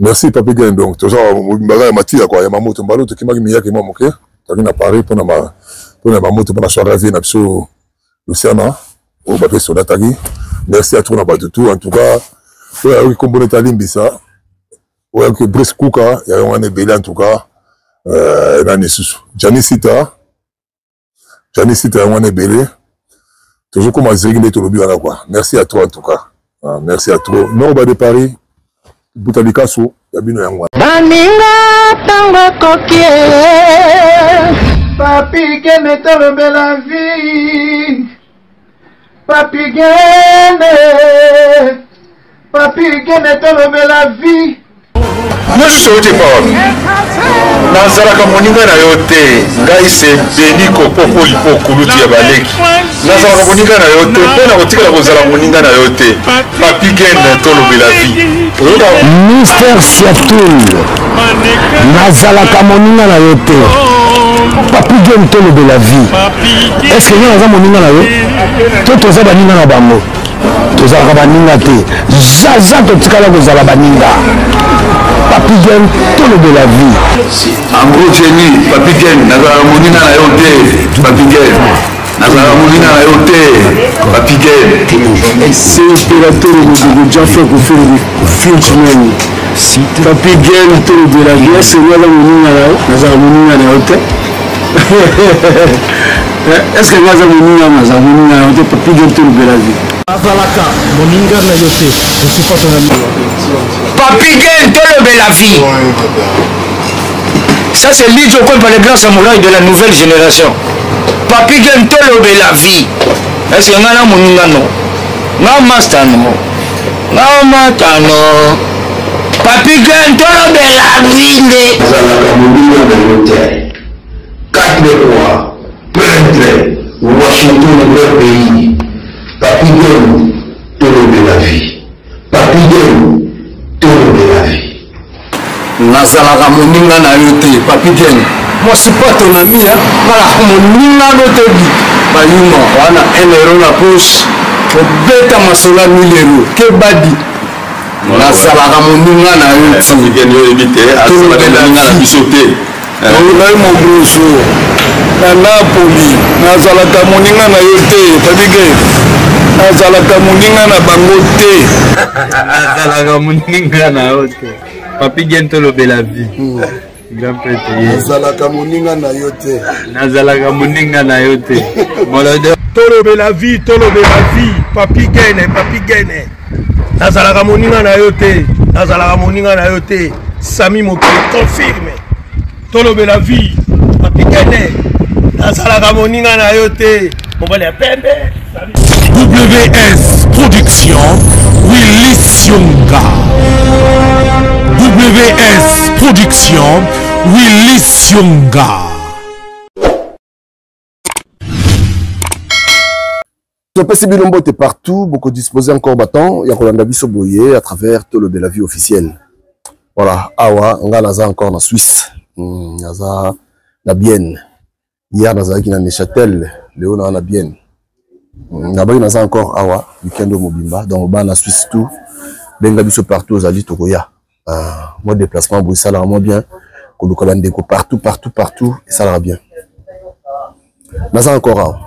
Merci Papi Gain. Donc tout ça mbaga matia quoi, ya mamoto mbalo to kimaki miyaki mo moke. Taki na Paris pour na mamoto pour la soirée vie na biso Luciana. Oh ba peso datagi. Merci à tout na tout en tout cas. Ouais, kombo ta limbisa. Ouais que Brice Kuka, ya on est belé en tout cas. Na nesusu. Janisita on est belé. Toujours comme Azirigné to lobi wana quoi. Merci à toi en tout cas. Merci à toi. Non ba de Paris. Butalikaso ya bino yango. Baninga tango kokie. Papi que me tolombe la vie. Papi que me tolombe la vie. Moi je suis au départ. Nazalaka moninga na yote. Ngai se beniko popo lipo kuluti ya baleki. Nazalaka moninga na yote. Pena kotikala kozala moninga na yote. Papi Gain tolombe la vie. Mister Siatoul. Nazalaka moninga na yote. Papi Gain tolombe la vie. Est-ce que nous avons moninga na yo? Tout oza baninga na bango. Tozalaka baninga te. Zaza totikala kozala baninga. Papi Gain tolombe la vie. En gros Jenny, Papi Gain nazalaka moninga na yote. Papi Gain nazalaka moninga na yote. Papi Gain. C'est impérateur de Jaffa Koufiri, Finchman. Papi Gain tolombe la vie. C'est moi la moninga na yo. Nazalaka moninga na yote. Est-ce que nous avons moninga na yote? Papi Gain tolombe la vie. Azalaka moninga na yote. Je suis pas ton ami. Papi Gain tolombe la vie. Ça c'est Lidjo comme par les grands samouraïs de la nouvelle génération. Papi Gain tolombe la vie. Est-ce que nous avons moninga no? Non mastano. Non matano. Papi Gain tolombe la vie. Nazalaka moninga na yote. 4 rois, peintres, Washington leur pays. Papi Gain tolombe la vie. Papi Gain tolombe la vie. Nazalaka moninga na yote. Papi Gain. Moi je suis pas ton ami hein. Voilà moninga na yote. Bayuma wana 1 euro na poche. Obeta masola 1000 euros. Que badi. Nazalaka moninga na yote. Papi Gain yo ebite azalaka moninga na bisote. Olai mobuso. Na Napoli. Nazalaka moninga na yote. Papi Gain. Nazalaka moninga na bango te. Nazalaka moninga na yote. Papi Gain tolombe la vie. Grand prêtre. Nazalaka moninga na yote. Nazalaka moninga na yote. Molode. Tolombe la vie, tolombe la vie. Papi Gain, Papi Gain. Nazalaka moninga na yote. Nazalaka moninga na yote. Sami Mokili confirme. Tolombe la vie. Papi Gain. Nazalaka moninga na yote. Mobile ya pembe. WS Production, Willy Sionga. WS Production, Willy Sionga. Je passe Bilombo t'es partout, beaucoup disposé encore battant. Il y a Rolanda Bissoboye à travers Tolombe la vie officielle. Voilà, Awa, on a encore en Suisse. Naza la Bienne. Hier, Naza qui n'a Neuchâtel, Léon a la Bienne. D'abord, il y a encore Awa, week-end au Mobimba, dans le en Suisse tout. Benga biso partout aux Ali Tokoya. Moi, déplacement, ça va bien. Kolokolandeko partout, et ça va bien. Naza encore Awa.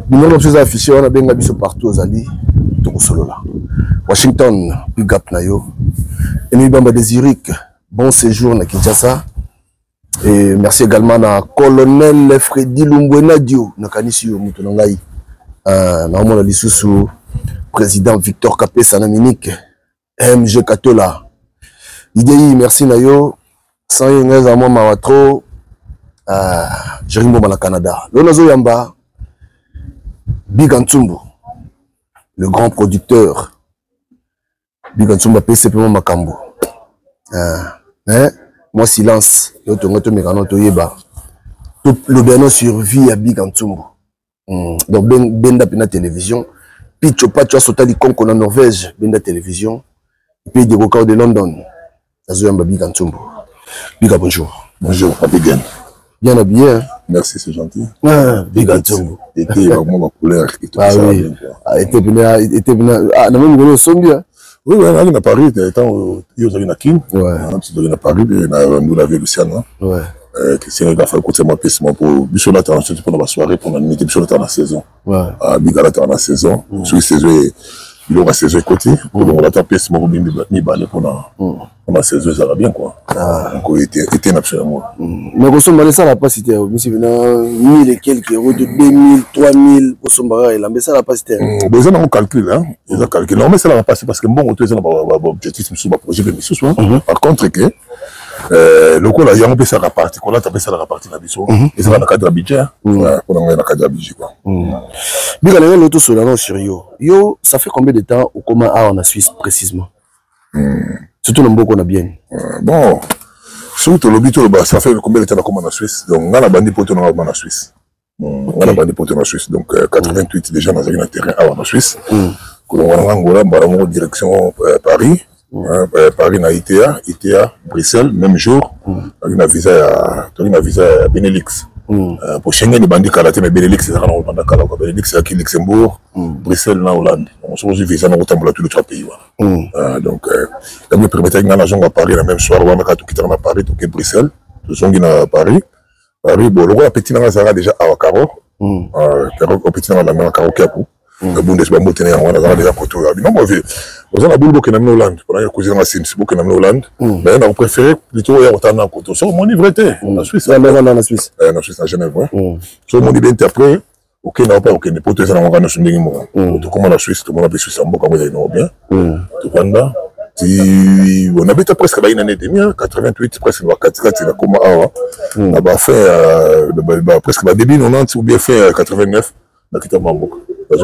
Nous avons choses affichées, on a benga biso partout aux Ali Tokosolola. Washington, big up Nayo. Et nous avons des Zurich, bon séjour na Kinshasa. Et merci également à Colonel Freddy Lumbwena Dio, na Kanisio Moutonangaï. Normalement, le président Victor Capé Sanaminique, MG Katola. Idei, merci Nayo. Sans yengez à moi, Mawatro, Jérimbo Mala Canada. Lonazo Yamba, Big Antumbu, le grand producteur. Big Antumbu, PCP Makambo. Moi, silence. Le Bénin survit à Big Antumbu. Donc benda pina télévision picho pacho sotali konko na Norvège benda télévision et puis des records de London azoyamba Big Antumbu. Big bonjour. Bonjour Papi Gain. Bien habillé hein? Merci, c'est gentil. Big Antumbu. Était vraiment ma couleur et tout ah ça. Oui. Était bien. Ah non mais nous sommes bien. Oui, oui, on a Paris, étant à King, on a Paris, nous l'avons Luciano. Ouais. Christian a fait le côté de moi pour Bichon là, pour la soirée, pour la nuit, Bichon là dans la saison. Ouais. Bigala dans la saison. Sur la saison, il aura saison côté. Pour on a tapé ce moment, ni balle pour la saison, ça va bien quoi. Donc, il était absolument. Mais grosso modo, ça n'a pas cité. Monsieur Bena, 1000 et quelques euros, de 2000, 3000, pour son barrage, mais ça n'a pas cité. Bon, ça n'a pas calculé, hein. Ils ont calculé. Non, mais ça n'a pas passé parce que bon, on a un objectif sur le projet de mission. Par contre, que. Le coup là, il y a un peu ça réparti. Qu'on a tapé ça la répartie dans Bissau. Et ça va dans le cadre budget. On a dans le cadre budget quoi. Bien, les l'auto Solano sur Yo. Yo, ça fait combien de temps au comment en Suisse précisément? Surtout le mot qu'on a bien. Bon, surtout le but ça fait combien de temps qu'on a en Suisse? Donc on a la bande pour tourner en Suisse. On a la bande pour tourner en Suisse. Donc 88 déjà dans un terrain en Suisse. On a Angola, en direction Paris. Paris na ITA, Bruxelles, même jour, on a visa à Benelux. Pour Schengen, les bandits Kalaté, mais Benelux, c'est vraiment au Kala. Benelux, c'est à Luxembourg, Bruxelles, na Hollande. On se retrouve visa dans tous les trois pays. Donc, ça me permettait de aller à Paris la même soir, on a quitté à Paris, donc Bruxelles, nous sommes à Paris. Paris, bon, le roi petit n'a déjà à Caro, au petit n'a la Caro Capou. Le Bundesbank tenait on a déjà côté non moi on a boule qui n'a pas Hollande pendant que cousin Sims qui n'a pas Hollande mais on a préféré plutôt y autant en côté sur mon livreté en Suisse en Suisse à Genève sur mon livreté après OK n'a pas OK ne peut être en organisation de tout comme la Suisse tout le monde a Suisse en beaucoup bien tout pendant si on habite presque une année et demie 88 presque 4 il a comment on a fait presque début 90 ou bien fait 89 on a quitté Bambouk. Il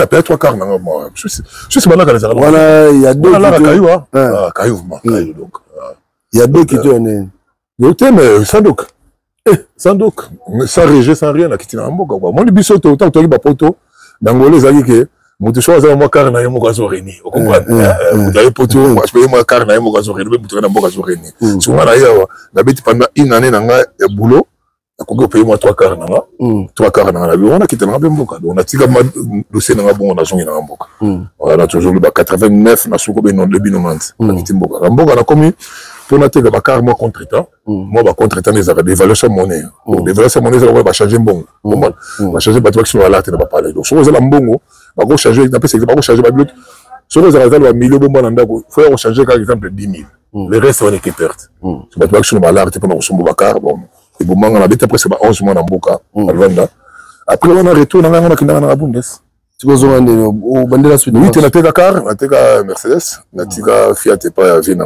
a payé 3 quarts. Je suis malade à voilà, il y a deux il y a deux qui tournent. Mais sans doute. Sans doute. Sans réger, sans rien, à quitter Bambouk. Moi, le bisou, autant que tu as eu poto, d'Angolais, ça dit que je suis allé à car na mo Zorini. Vous comprenez? Vous avez poto, moi je paye moi car na mo Zorini, mais vous avez Zorini. Souvent là, il y a pendant une année dans le boulot. On a payé moi 3 quarts dans la vie. On a quitté dans Bambouk. On a tiré le dossier dans Bambouk. On a joué dans Bambouk. On a toujours le 89, on a soulevé le 90. On a quitté Bambouk. Bambouk, on a commis pour notre car moi contre-temps. Moi, contre-temps, les évaluations monnaie. L'évaluation monnaie, ça va changer bon. On va changer le sur la latte, on va parler. Donc, si vous avez un bon, on va changer, on va changer le but. Si vous avez un million de bon, il faut changer par exemple 10 000. Le reste, on est qui perte. Si vous avez sur la latte, on va changer le car. Et bon, on a habité presque 11 mois dans Boka, à Luanda. Après, on a retourné dans la Bundes. Tu vas au Bandela Sud. Oui, tu as tes car, tu as Mercedes, tu as Fiat, tu as Vina,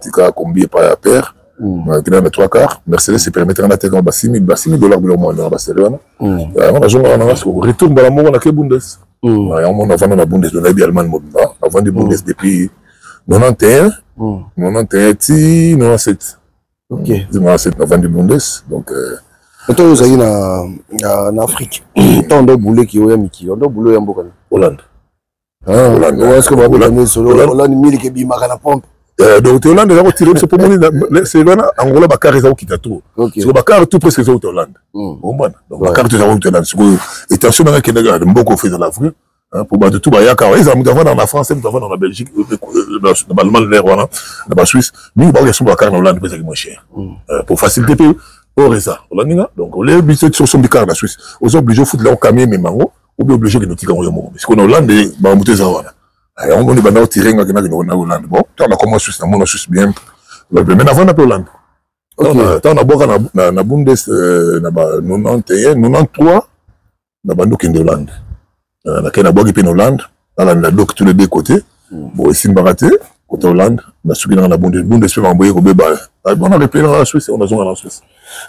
tu as Combi, tu as Père, tu as 3 quarts. Mercedes, c'est permettre de te gagner $6 000 le mois dans Barcelone. On a joué à retour dans la Bundes. On a vendu la Bundes, on a dit Allemagne, on a vendu la Bundes depuis 91, 97. Ok. C'est la vente du Bundes. Donc, toi, vous avez en Afrique. Tant de boulets qui ont mis qui ont de boulets en Bokane. Hollande. Hollande. Est-ce que vous avez donné sur Hollande 1000 qui est à la pompe? Donc, Hollande, ils ont retiré ce pour moi. C'est là, Angola, Bakar, ils ont quitté tout. Parce que Bakar, tout presque, ils ont été Hollande. Donc, Bakar, ils ont été Hollande. Et attention, il y a beaucoup fait dans l'Afrique. Pour battre tout, il y a quand même dans la France, dans la Belgique, dans l'Allemagne, dans la Suisse, nous, il y a souvent en Hollande, c'est moins cher. Pour faciliter, on résa. Donc, les budgets sur son bicard la Suisse, on est obligé de foutre là au camion, mais mango, ou bien obligé de nous tirer en Hollande. Parce qu'on est en Hollande, on va monter ça. On est dans tiré en Hollande. Bon, on a commencé Suisse, on a Suisse bien. Mais avant, on a Hollande. On a boire na Bundes, na 91, 93, na Bandouk en Hollande. On a boire qui est en Hollande, on a donc tous les deux côtés. Bon, ici, on va rater, côté Hollande, on a suivi dans la Bundes, on a envoyé au bébé. On a repéré dans la Suisse, on a joué dans la Suisse.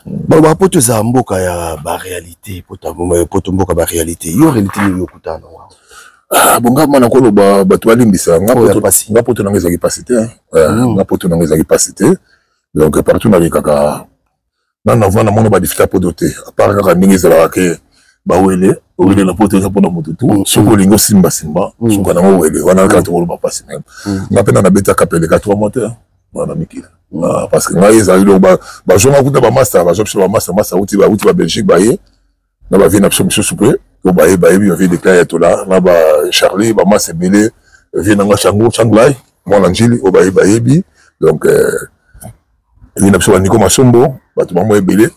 Bon, pour te dire, il y a une réalité, pour te dire, il y a une réalité. Il y a une réalité, il y a une réalité. Bon, quand on a encore le bateau à l'Imbissa, on a porté dans les capacités. On a porté dans les capacités. Donc, partout dans les caca, on a des difficultés pour doter. À part quand on a que Bawele, on a la portée pour notre tout. Sur le lingo Simba, sur le Wele, on a le 4 euros pas passer même. On a peine à bêta capé les 4 moteurs. On a mis qu'il. Parce que moi, ils arrivent au je m'en fous master, je suis master, outil Belgique, baillé. On va venir absolument souper. Au baillé, il y avait des clients là. Là, Charlie, maman s'est mêlé. Vienanga Changlai, mon Angeli, Obaye Bayebi, donc, il y a Nico Masombo, bâtiment moins belé,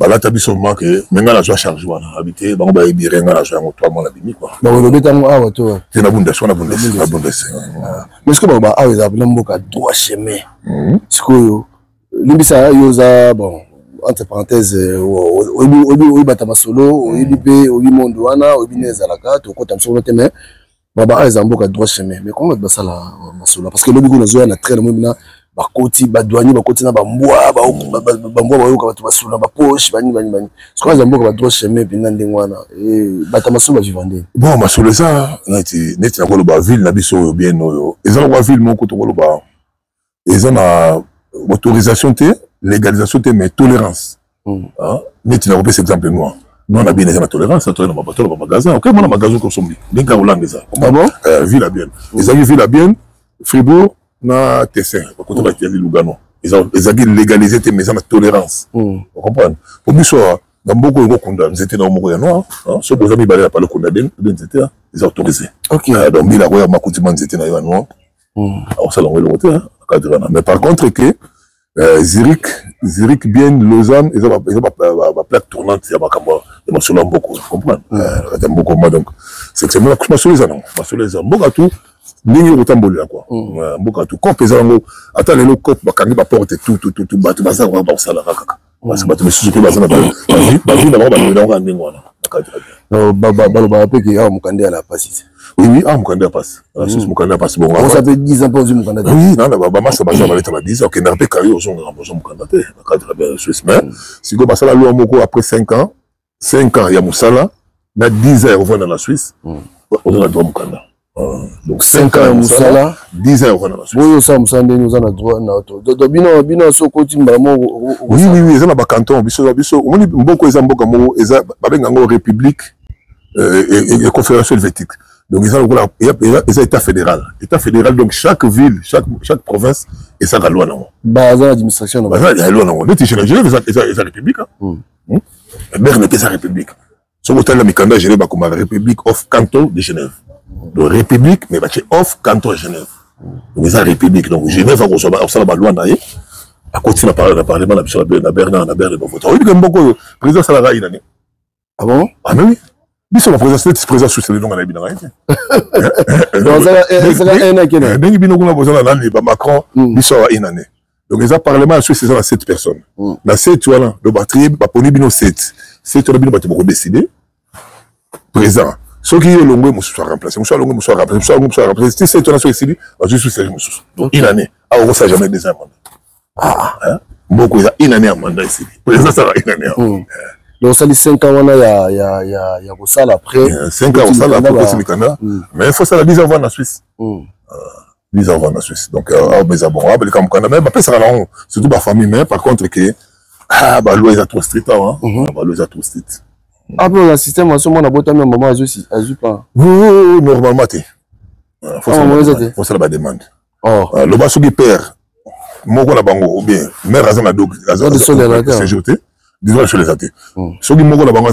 là, tu as vu seulement que, maintenant, la joie charge, habité, bon, bah, il y a la joie, toi, mon abimi, quoi. Donc, le béton, ah, toi. C'est la bundes, on a bundes, la bundes. Mais est-ce que, bah, ah, il y a un droit chemin. C'est que, l'Imbisa, il y a, bon, entre parenthèses, oui, Batama Solo, oui, Bipé, oui, Mondouana, oui, Nezalaka, tu as sur le thème, bah, ils ont un droit chemin. Mais comment on ça là, Masolo? Parce que le bigo, nous avons un très long bakoti badouani bakoti na bamboa bamboa bayoka bato basula bapoche bani ce qu'on a mboka badroit chemin pina ndengwana et batamaso ba vivande bon masolo ça neti na koloba ville na biso bien oyo ezala kwa ville moko to koloba ezana autorisation te légalisation te mais tolérance neti na kopesa exemple noir non on a bien la tolérance na bato na magasin OK mon magasin comme sombi ndinga olanga ça ah bon ville à bien ezali ville à bien Fribourg na Tessin, quand on a été Lugano, ils ont légalisé tes maisons de tolérance. Vous comprenez? Au bout dans beaucoup de condamnés, ils étaient dans le Moyen-Noir, ceux qui ont pas le condamné, ils ont autorisé. Donc, il a eu ma coutume, ils étaient dans le Noir. Alors, ça l'a envoyé le côté, mais par contre, que Zurich, bien, Lausanne, ils ont ma plaque tournante, il y a sur la beaucoup, vous comprenez? Donc, c'est que c'est moi sur les anneaux, sur les anneaux, beaucoup à tout. Ningi utambolia quoi mboka tu compeza ngo ata lelo cop bakangi ba porte tout batu baza ba sala kaka parce que batu mesusu ke baza na ba vie na ba ndonga ndingwana no ba peke ya mukande ala passe oui mukande passe sus mukande passe bon on s'appelle 10 ans pour du mukande oui non ba massa baza ba leta ba 10 ans que n'a pas carré au son mukande te na cadre bien suisse mais si go basala lo moko après 5 ans ya musala na 10 ans revient dans la Suisse on a droit mukande. Donc 5 ans Moussala, 10 ans on a Suisse. Oui, ça Moussala nous a droit na auto. Donc bino so côté vraiment oui, ils ont ba canton, biso on dit beaucoup ils ont beaucoup mo eza ba benga ngo république et confédération helvétique. Donc ils ont ils état fédéral. État fédéral donc chaque ville, chaque province et ça la loi non. Bah ça l'administration non. Bah ça la loi non. Net Genève eza république hein. Berne était sa république. So hôtel la Mikanda géré ba comme république of canton de Genève. De république mais c'est off canton de Genève. Donc c'est la république donc Genève va recevoir ça la loi naé à côté la parlement la Bernard bon vote. Oui comme beaucoup président Salara il année. Ah bon? Ah mais oui. Biso la président sous le nom na bina rien. Donc ça un quel. Dengi bino kuna bozana nani ba Macron biso wa une année. Donc les parlement suisse c'est 7 personnes. Na 7 voilà le batterie ba poni bino 7. 7 bino ba te décider. Président ce qui est longue, je suis remplacé. Je suis remplacé. Si c'est ton assuré, je suis remplacé. Donc, une année. Ah, on ne sait jamais des mandat. Ah, beaucoup, il y a une année à mandat ici. Président, ça va une année. Donc, ça dit 5 ans, il y a ça après. 5 ans, ça après, c'est le Canada. Mais il faut ça 10 ans avant la Suisse. 10 ans avant la Suisse. Donc, mais bon, le Canada, mais après, ça va là, surtout ma famille, mais par contre, que, bah, l'eau est trop strict, hein. Bah, l'eau est trop strict. Ah bon, le système, à ce moment, on a beau un moment à jouer pas. Oui, normalement, faut ça la demande. Le bas qui perd, mon la bango, ou bien, mère Azana Dog, c'est jeté, disons sur les athées. Ce qui mon la bango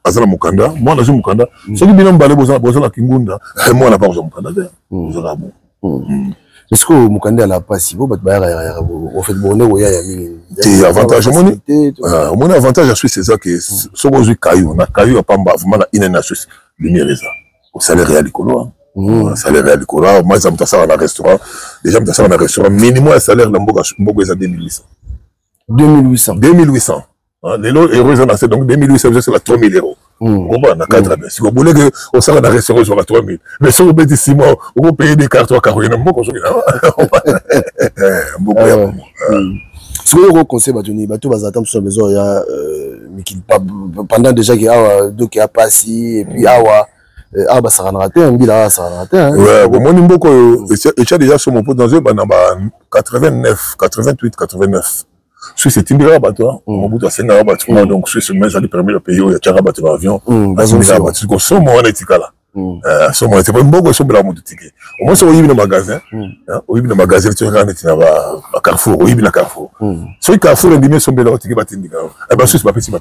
Azana Mukanda, moi, la Mukanda, ce qui bien balé, Bozana Kingunda, moi, la bango Mukanda, vous avez bon. Est-ce que Mukanda la passe, vous faites bonheur, vous avez avantage au moins avantage à Suisse c'est ça que ce qu'on dit caillou na caillou a pas vraiment une année à Suisse lumière ça au salaire réel écolo salaire réel écolo moi ça me t'a ça dans restaurant déjà me t'a ça dans restaurant minimum salaire na mboka est à 2800 les lots heureux en donc 2800 c'est la 3000 €. On va dans cadre bien si vous voulez que au salaire dans restaurant sur la 3000 mais si vous mettez 6 mois vous payez des cartes à carreau na mboka ce que vous conseillez, pendant déjà qu'il y a deux qui a passé, et puis ça a raté, un bilan, ça a raté. Ouais, moi, je déjà sur mon pot dans 89, 88, 89. Suisse, c'est une rabattoir. Mon bout de un rabattoir, donc Suisse, mais ça lui permet de payer, il y a un rabattoir d'avion. C'est un rabattoir, là. So moi c'est pas beaucoup sur la moto ticket au moins c'est au yibina magasin au yibina magasin tu regardes tu vas à Carrefour au yibina Carrefour so Carrefour les dimensions sont belles ticket batindika et ben Suisse pas petit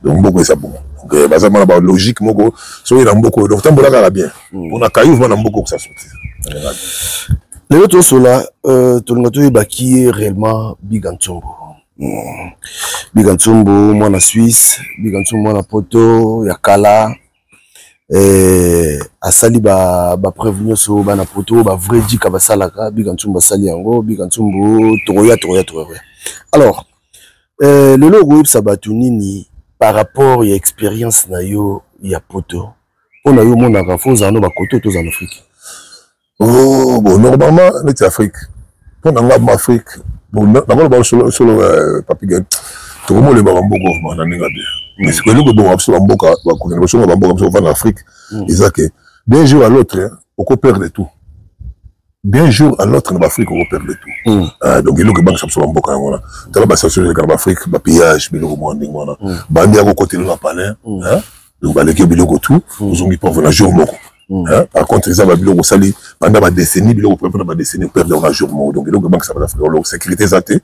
donc beaucoup ça bon donc baza mana ba logique moko so ina mboko donc tambola kala bien on a caillou na mboko ça sortir les autres sont là tout le monde qui est réellement Big Ntsombo Big Ntsombo moi na Suisse Big Ntsombo moi na poto ya kala asali ba prévenir so ba na poto ba vrai dit ka ba salaka Big Ntsombo sali yango Big Ntsombo toya. Alors le logo sabatunini par rapport à l'expérience na yo ya poto on a eu mon agafo za no ba koto to en Afrique. Oh bon normalement c'est Afrique pour dans l'Afrique bon d'abord ba solo Papi Gaine to mo le ba mboko na ninga bien mais c'est que le bon absolument mboko ba ko ne so ba mboko en Afrique ils a que d'un jour à l'autre on peut perdre tout d'un jour à l'autre en Afrique on peut perdre tout donc il y a que banque absolument mboko ngona tala ba station en Afrique ba pillage biloko mo ndingona bandi ya ko côté le palais hein donc ba leke biloko tout ils ont mis pour venir jour moko. Par contre, ils avaient biloko sali pendant ma décennie, biloko pendant ma décennie perdre un jour mot. Donc biloko banque ça va faire la sécurité zaté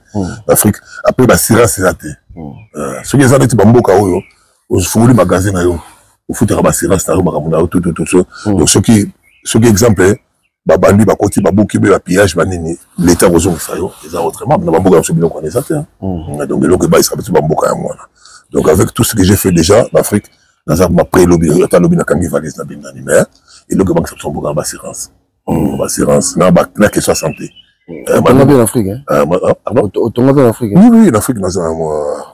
l'Afrique après la sirance zaté. Ce qui est zaté bamboka oyo, au fouli magasin na yo, au foutre ba sirance na yo makamuna tout ça. Donc ce qui exemple ba bandi ba koti ba boki ba pillage ba nini l'état ozong ça yo, ils ont autrement na bamboka so biloko na zaté. Donc biloko ba ça va bamboka ya mwana. Donc avec tout ce que j'ai fait déjà l'Afrique dans un après lobby, ta lobby na kangi valise na bindani mais et le banque sont beaucoup en assurance. Assurance, na question santé. On a bien l'Afrique, hein? On a bien l'Afrique. Oui, l'Afrique, nous avons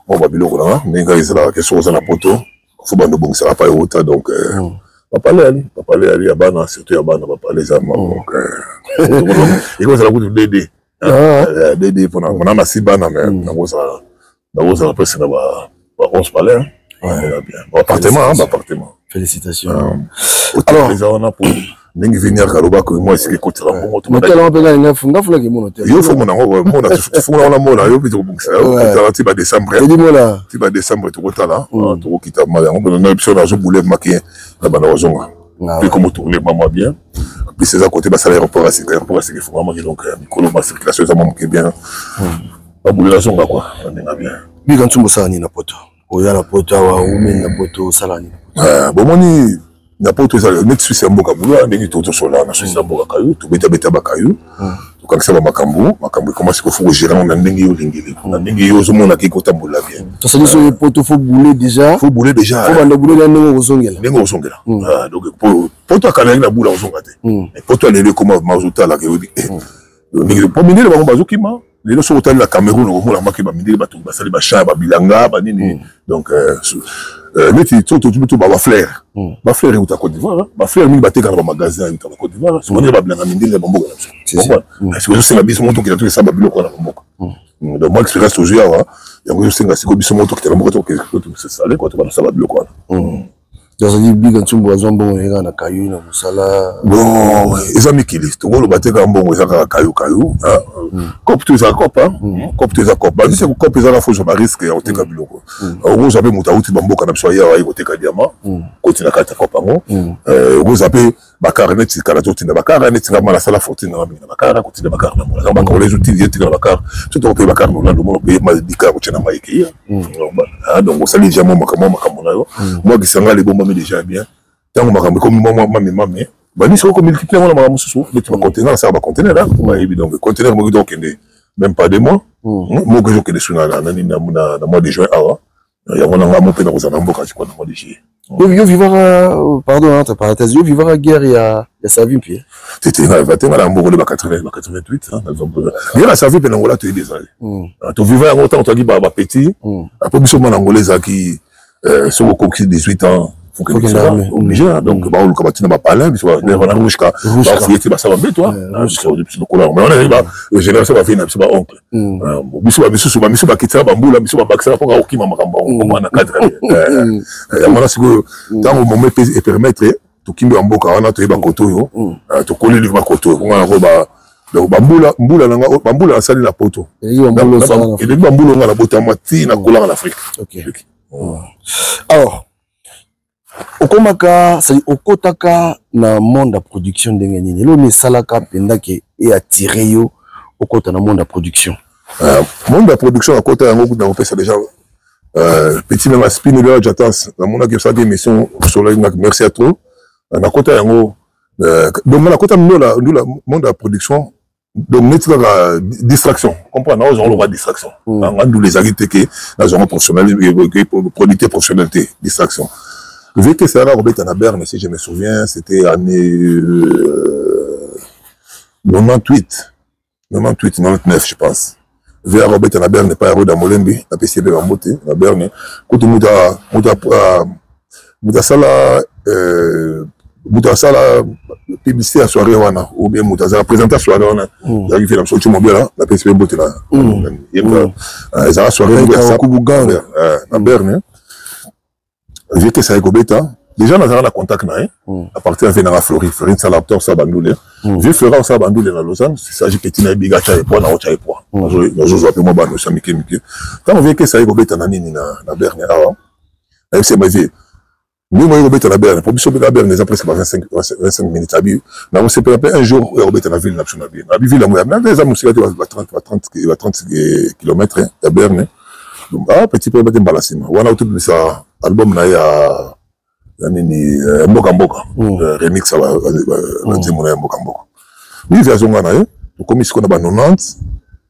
un babylone là. Mais quand ils ont la question aux anapoto, faut pas nous bon, ça va pas autant donc. On va parler à Bana, surtout à Bana, on va parler à moi. Donc, et comme ça la route Dédé. Dédé pour on a massé Bana, mais on a presque là on se parlait. Appartement. Félicitations. Alors, on a pour n'engi venir karoba que moi c'est que côté là bon tout. Hôtel on peut gagner ngafunga fula ki mon hôtel. Yo faut mon on a mola yo plutôt bon ça. Tu vas décembre. Tu dis mola. Tu vas décembre tu vois là. Tu vois quitter mal on peut option dans je bouleve maquiller là bas dans zonga. Puis comme tourner maman bien. Puis c'est à côté bah ça l'aéroport c'est qu'il faut vraiment donc Mikolo ma circulation ça manque bien. Ba bouleve la zonga quoi. On est bien. Big Ntsombo ça ni na poto. Oya na poto wa umen na poto salani. Bon moni n'importe ça net Suisse mboka bula ndenge to sola na Suisse mboka kayu to beta bakayu to kakisa ba makambo comment c'est qu'il faut gérer on ndenge yo lingeli na ndenge yo zo mona ki kota mbula bien to sali so poto faut bouler déjà faut banda bouler na ndenge ozongela donc poto akala na bula ozongate mais poto alele comment mazuta la ke ndenge pour minele ba bazokima les gens sont la Cameroun au moment que bamideli bato basali ba chat ba bilanga ba nini donc neti tout ba fleur ba fleur uta Côte d'Ivoire ba fleur mingi bateka na ba magasin uta Côte d'Ivoire so moni ba bilanga mindeli ba mboka na c'est que c'est la biso moto qui a tout ça ba biloko na mboka donc moi expérience toujours ya yango senga siko biso moto qui na mboka to c'est ça les quoi to ba ça ba biloko dans un Big Ntsombo azombo ega na kayu na musala bon les amis qui listent ngolo bateka mbongo ezaka kayu cop tu za cop cop tu za cop ba c'est cop ezaka faut ba risque ya oteka biloko ngo zabe mutauti bamboka na biso ya wa oteka diamant kotina kata cop ngo ngo zabe bakar net kala totina bakar net ngama la sala fortune na bakar kotina bakar na mola bakar les outils yetika bakar surtout pe bakar no lando mo pe ma dika ko tena maiki donc on sali diamant makambo na yo moi qui sanga les bombes déjà bien tant makambo comme moi mais bani soko multiplier on a mususu mais tu vas conteneur ça va conteneur là donc conteneur mo donc même pas de mois mo que je que sur na mois de juin il y a on a mon pénal aux amboka quoi dans mois de juillet yo vivre pardon entre parenthèses yo vivre guerre il y a sa vie pied c'était là va tenir la mboko ba 88 hein il y a sa vie pe nangola tu des années tu vivre en temps tu dit ba petit après biso mo nangoleza qui sur au 18 ans faut que tu sois obligé donc bah on le combattre na palin tu vois on a rushka bah fouiller bah ça va bien toi depuis le couleur mais on arrive le génération va venir c'est pas oncle biso ba kitsa ba mbula biso ba baksa pour okima makambo on na cadre ya mona siko tant au moment et permettre to kimbe mboka wana to yeba koto yo to coller livre koto on a roba donc mbula nanga mbula asali na poto et mbula nga na botamati na couleur en Afrique OK alors okomaka c'est okotaka na monde de production ndenge nini lo misalaka pendake et attirer yo okota na monde de production monde de production akota yango kuna opesa déjà Petit même spin de j'attends. Dans mon équipe, ça des émissions sur le merci à toi. On a côté donc on a côté nous le monde de la production. Donc notre distraction. Comprends? Nous avons le distraction. On a les activités que nous avons professionnels, productivité professionnalité, distraction. Vu que c'est là Robert Tanaberne, si je me souviens, c'était année 98, 99, je pense. Vers Robert Tanaberne n'est pas héros d'Amolembi, la PCB en beauté, la Berne. Quand Mouta Sala publicité à soirée wana ou bien Mouta Sala présenté à soirée wana il a fait la chose mobile là la PCB beauté là il a soirée à Berne vu que ça est Gobeta déjà nous avons la contact na à partir de la Floride Salaptor Sabandoule vu Florent Sabandoule dans Lausanne il s'agit petit na bigacha et point na ocha et point nous jouons peu moi bano ça mike quand on vient que ça est Gobeta na nini na Berne là c'est ma vie. Nous, moi, Robert la Berne, pour que la Berne, déjà presque 25 minutes à vivre. Nous avons fait un jour, Robert la ville, nationale. La ville, la ville, les amis, c'est 30 km, la Berne. Donc, petit peu, on a tout on a tout ça, album, il y a Mboka Mboka, remix, ça va, Mboka Mboka. Oui, version, on a, comme ici, on a 90,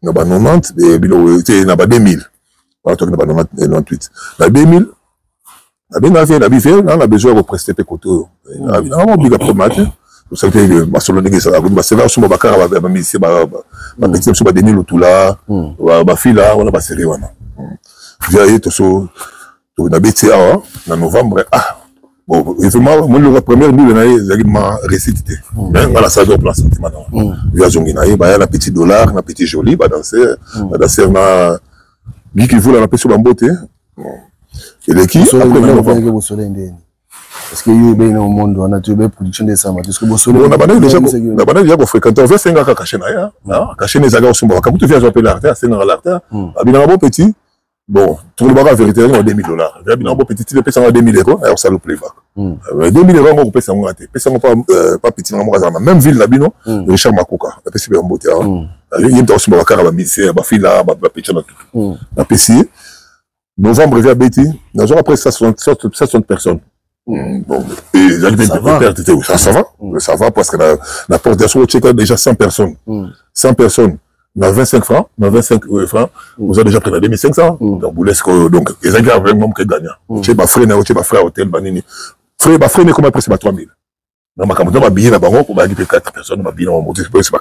on a 90, et on a 2000. On a 98. La 2000, on a besoin de prester tes côtés. On a besoin de matin. Vous savez que Barcelone, c'est là où on va faire des petits peu de Nilo tout là, on fil là, on a passé là. J'ai tout ça, on a bêté en novembre. Bon, effectivement, moi le premier nous on a exactement récité. Voilà ça doit placer maintenant. Via Zongina, il y a la petite dollar, la petite jolie, va danser na Guy qui voulait la petite bamboté. Et l'équipe après le soleil parce que il y a au monde on a trouvé production de ça parce que Bosolé on a déjà fréquenté on fait 5 ans caché na caché les agas au sombo quand tu viens appeler l'artère c'est dans l'artère abina bon petit bon tout le bagage vérité on a $2000 abina bon petit il paye 2000 €, alors ça le playback 2000 € on peut ça on raté ça pas petit dans même ville là bino Richard Makoka la PC en beauté il y a dans sombo car ba misé ba fila ba petit na tout la PC novembre via Betty, nous avons après 60 personnes. Bon, et ça va parce que la porte d'assaut check déjà 100 personnes. 100 personnes, dans 25 francs, vous avez déjà pris 2500. Donc, vous laissez donc, les gens vraiment qui gagnent. Tu vas freiner hôtel, banini. Freiner comme presque 3000. Dans ma campagne, ma billet là-bas, on va gagner 4 personnes, ma billet, on va monter presque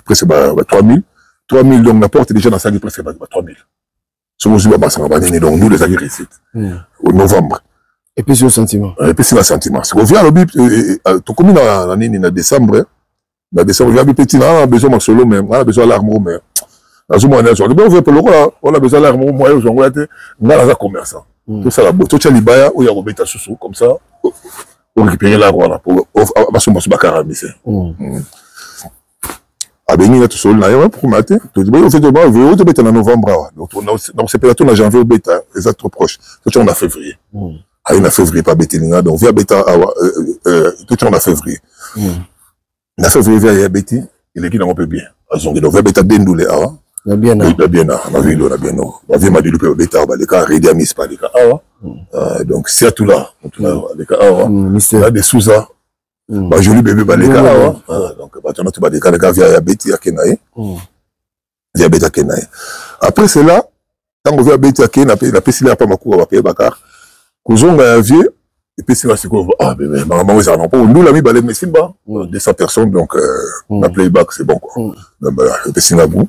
presque 3000. 3000, donc, la porte déjà dans sa vie presque 3000. Donc nous les avons réussi au novembre. Et puis c'est le sentiment. Et puis c'est le sentiment. On vient à l'objet, tout comme en décembre, il y a des petits, on a besoin de solo même, on a besoin de l'arme mais on a besoin de l'arme moyen, on a un commerçant. Tout ça là-bas, tout ça libaya, où il y a Robert Soussou, comme ça, pour récupérer l'argent, pour se bakar à Missé. Abeni na tout seul na pour mater tu dis on fait de bon veut te mettre en novembre donc c'est peut-être en janvier au bêta les trop proche tout on a février on a février pas bêtilinga donc via bêta tout on a février na février via bêti il est qui n'a pas bien donc via bêta dendoulé na bien na ville na bien on vient madilu pe bêta ba les cas rédia mis pas les cas donc c'est tout là les cas là des souza bah joli bébé baleka donc bah tu as baleka les gars via Betty à Kenaï via Betty à Kenaï après c'est là quand on vient Betty à Kenaï la PC là pas ma cour va payer Bakar kuzonga vieux et puis c'est là c'est quoi mais maman ça non pas nous l'ami balé mais c'est bas 200 personnes donc la playback c'est bon quoi le PC là bout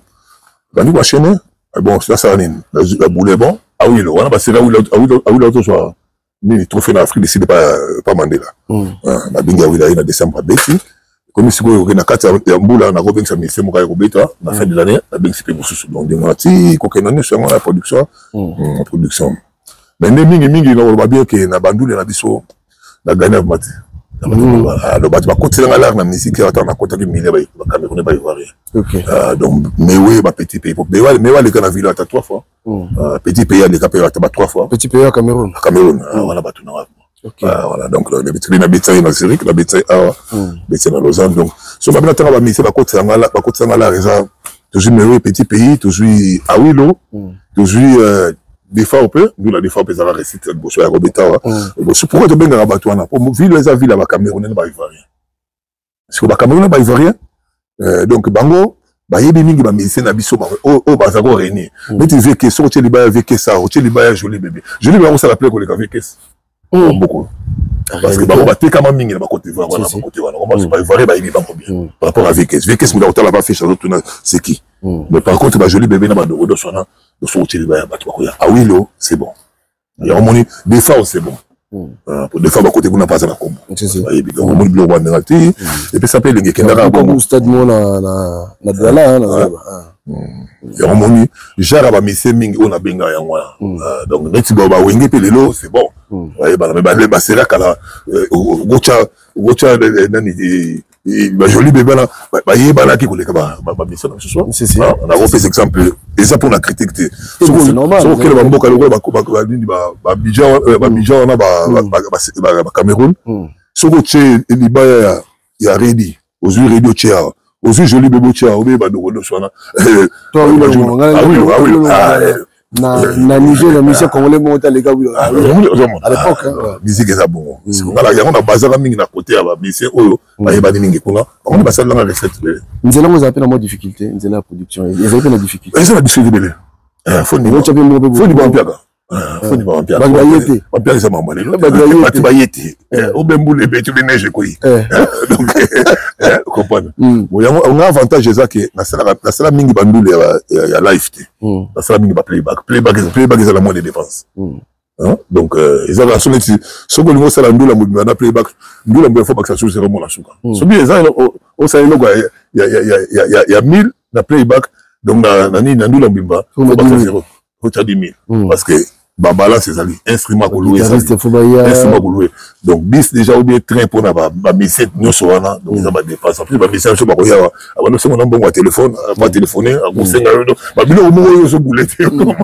bah nous machine bon ça ça la boule est bon ah oui on a c'est là où l'autre soit mais trophée en Afrique décide pas Mandela na binga wila ina décembre Betty comme si vous na kati ya mbula na robin sa mission ka robeta na fin de l'année na binga sipe mususu donc ngati ko kenane sur la production mais mingi na ba bien que na bandule na biso na gagner mati le bâtiment côté dans l'art na musique attend na côté de milliers ba Cameroun ba Ivoirien donc mais oui ba petit pays mais ouais les gars ville à 3 fois petit pays les gars à 3 fois petit pays à Cameroun voilà ba tout voilà donc le petit na bétail na Zurich la bétail bétail na Lausanne donc so ba bien ba musique ba côté dans l'art ça toujours mais oui petit pays toujours à Wilo toujours des fois on peut nous la des fois on peut avoir récite bosso ya robeta pourquoi tu benga bato wana pour ville les ville ba Camerounais ba Ivoirien parce que ba Camerounais ba Ivoirien donc bango ba yebi mingi ba musicien na biso ba o ba zako réunir mais tu veux que so tu libaya avec ça o tu libaya joli bébé joli bébé on ça l'appelle avec avec beaucoup parce que bango ba te kama mingi na ba côté voilà ba côté voilà on va ba Ivoirien ba yebi bango bien par rapport avec VKS mu da otala ba fiche autre c'est qui mais par contre ba joli bébé na ba do sona de son utile ah oui lo c'est bon il y a un moment des fois c'est bon pour des fois à côté vous n'a pas à la combo et puis on monte bleu one et puis ça peut les gars comme stade mon na Douala il y a un moment genre ba mise mingi on a benga ya moi donc net ba wenge pe lelo c'est bon ouais ba mais ba sera kala gocha nani ba joli bébé là ba yé ba là qui koleka ba mission ce soir c'est on a refait exemple et ça pour la critique c'est normal so que ba mboka le ba Bijan na ba Cameroun so ko che libaya ya ready ozu radio chia ozu joli bébé chia obe ba do sona na Niger la musique congolais monta les gars à l'époque musique est bon on a basé la mingi na côté ya ba musique oyo ba yebani mingi kuna on ba sala na recette nzela mo zapena mo difficulté nzela production ils ont une difficulté ils ont la difficulté faut ni bon piaka faut ni bon piaka on piaka ça maman les ba yeti au bembule be tu les neige quoi donc comprendre on a avantage ça que na sala mingi bandule ya live na sala mingi ba playback is la moindre dépense donc ils ont la sonnetti ce que nous ça la ndula mo na playback ndula mo faut pas que ça soit vraiment la souka so bien ça on ça il y a 1000 na playback donc na ndula mbimba faut pas faire 0 faut 10 000 parce que balance c'est ça instrument pour louer instrument pour louer donc bis déjà ou bien train pour na ba mission nous soana donc ça va dépasse en plus ba mission so ba koya avant nous on a bon téléphone va téléphoner à gosenga ba bilo au moment yo so boulette tout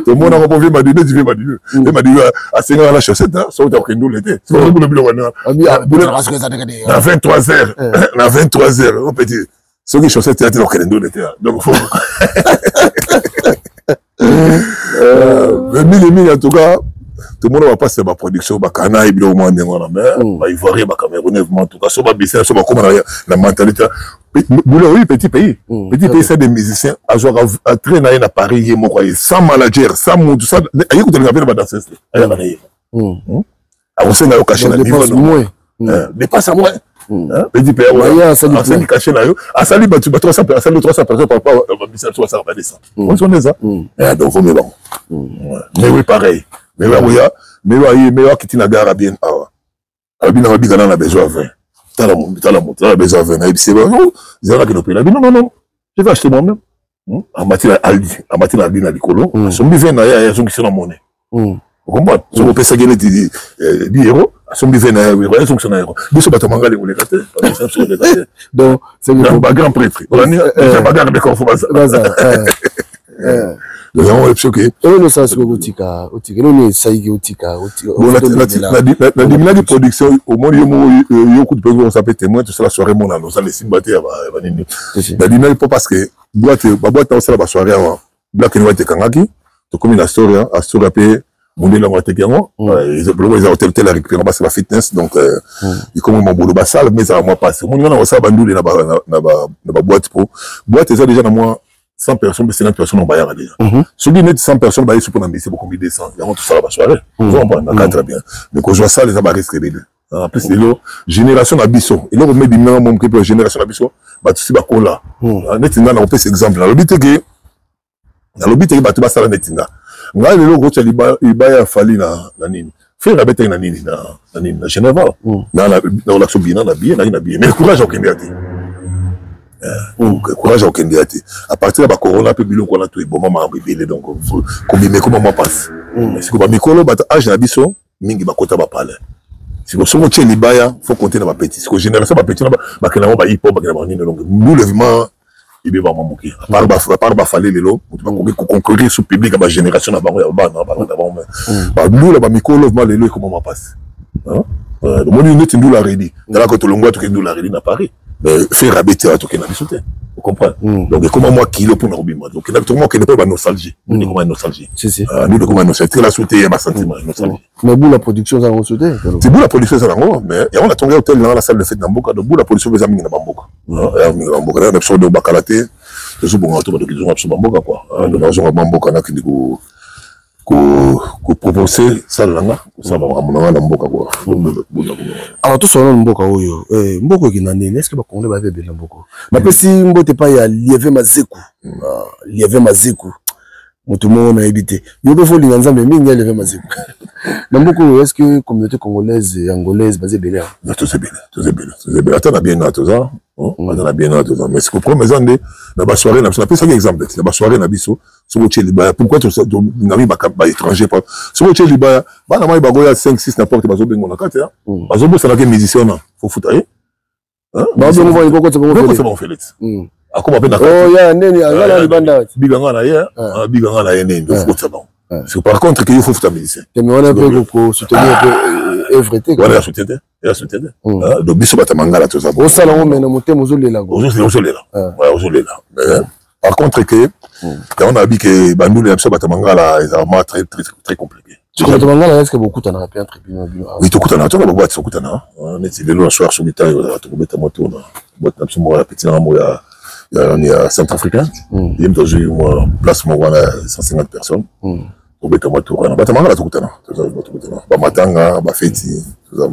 le monde a pas vu ma dîner tu veux ma dîner et ma dîner à 5 ans la chaussette so tu as pris nous l'été c'est pas le bilo wana à 23h à 23h on peut dire ce qui chaussette tu as dans quel l'été donc faut mais en tout cas tout le monde va passer ma production ba kana ibilo mo ndengo na mer ba Ivoirien ba Camerounais en tout cas so ba bissa so ba comme la mentalité oui petit pays c'est des musiciens à traîner à Paris mo quoi sans manager sans monde ça ayi ko tellement ba danser ayi ba nayi on s'est là au caché la niveau dépasse à moins petit pays on s'est caché là à sali ba 300 personnes par rapport à bissa so ça va descendre on sonne ça donc faut mieux bon mais oui pareil mais qui na gare bien abina babika na besoin 20 tala besoin 20 et c'est bon zéro que no pela non je vais acheter moi-même en matière Aldi na likolo son bivé na ya son qui sont monnaie vous comprenez so ko pesa gene 10 euros son bivé na ya son qui sont na euro biso bato mangale ngole kate donc c'est un grand prêtre on a bagarre de confort on est choqué le sens otika le saiki otika la dimination de production au moins yo coup de on s'appelle témoin tout ça la soirée mon là ça les simbaté va nini la dimination parce que boîte on ça la soirée avant black and white kangaki to comme la story a story pe monde la moitié gamo ils ont hôtel la récupérer parce que la fitness donc il comme mon boulot ba salle mais ça moi passe mon on ça bandule na ba boîte pour boîte ça déjà na moi 100 personnes, mais 50 personnes ont baillé déjà. Si vous êtes 100 personnes, baillé sur pour n'embêter beaucoup de 200. Il y a tout ça là-bas soirée. Vous comprenez, très bien. Mais quand je vois ça, les abarres risquent de en plus, c'est l'eau, génération d'Abisso. Et là, on met des noms, mon pour génération d'Abisso, bah, tout ce qui va là. Netinga, on peut cet exemple. Dans le but que, bah, tu vas ça, Netinga. Là, le logo, tu as il baille à Fali, na nini. Faire la bête, na nini, na Genève. Dans l'action bien, na bien. Mais le courage, aucun bien. Courage à aucun diati. À partir de la corona, puis bilo qu'on a tout bon moment révélé donc comment moi passe. C'est que mikolo bata âge na biso mingi bakota ba parler. C'est que somo tche libaya faut compter na ba petit. C'est que génération ba petit na ba kana ba hip hop ba kana nini donc nous levement il va mamuki. À part ba fallait lelo, tu vas concourir sur public ba génération na ba ba nous la ba mikolo ma lelo comment moi passe. Le monde est une douleur rédit. Dans la côte de l'Ongwa, tu es une douleur rédit à Paris. Mais faire rabêter à tout qui n'a pas. Vous comprenez? Donc, comment moi, kilo pour nous moi. Donc, tout le monde qui n'est pas nostalgie. Nous, nous, comme nostalgie. Si. Nous, nous, comme nostalgie. La sauté, il y a un sentiment, nostalgie. Mais vous, la production, ça va sauter. C'est vous, la production, ça va sauter. Mais, on a tombé au hôtel dans la salle de fête d'Amboka. Donc, vous, la production, vous avez mis dans Bamboka. On a besoin de Bakalaté. Nous avons besoin de Bamboka, quoi. Nous avons besoin de Bamboka, on a que proposer ça là ça va amener la mboka quoi. Alors tout ça on mboka oyo mboko ki nani est-ce que ba konde ba bebe mboko na pesi mbote pa ya lieve mazeku mutu mo na ebité yo be fo linganza me mingi lieve mazeku na mboko est-ce que communauté congolaise et angolaise basé belé tout c'est bien attends bien à tout ça on a bien à tout ça mais c'est que pour mes années la soirée na ça un exemple la soirée na biso pourquoi tu n'arrives pas étranger pas sur le liba ba na mai bagoya 5 6 n'importe bazo bengo na kate bazo bossa na ke musicien na faut foutre hein ba bengo va iko ko c'est bon Félix akoma pe na oh ya neni angala libanda biganga na ye biganga na ye neni faut c'est bon c'est par contre que il faut foutre musicien mais on a peu pour soutenir œuvre té voilà soutenir donc biso bata mangala tout ça au salon mais na moté mozolela par contre que quand on a dit que Bandoul et Abso Batamangala est vraiment très compliqué. Batamangala est-ce que beaucoup t'en as pris oui, tout coûte tu as boîte sur coûte on est le soir sur l'État tu peux mettre moto boîte absolument petit il y a Centrafricain il y a une place moi 150 personnes pour mettre moto Batamangala tout coûte ba matanga ba feti tout ça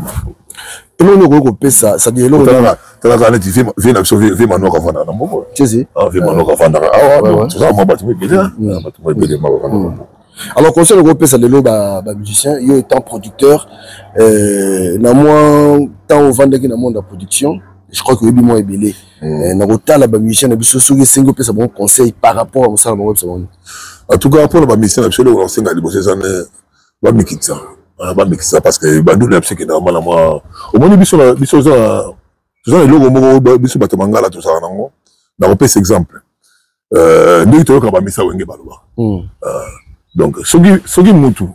et nous nous pesa ça dit là tu as gagné vient Abso vient mano ka vendre na mboko c'est vient mano ka vendre tout ça moi batu bien alors conseil le groupe ça le musicien yo étant producteur na moi tant au vendre qui na monde la production je crois que moi est belé na rota la musicien na biso soki singo pesa bon conseil par rapport à ça la web ça en tout cas pour le musicien absolument on s'est bosser ça ba mikitsa ba mikitsa parce que Bandoul c'est que normalement moi au moins biso ça tout ça le logo moko biso Batamangala tout ça nango na repère exemple nous to ka ba misa wenge baloba donc sogi mutu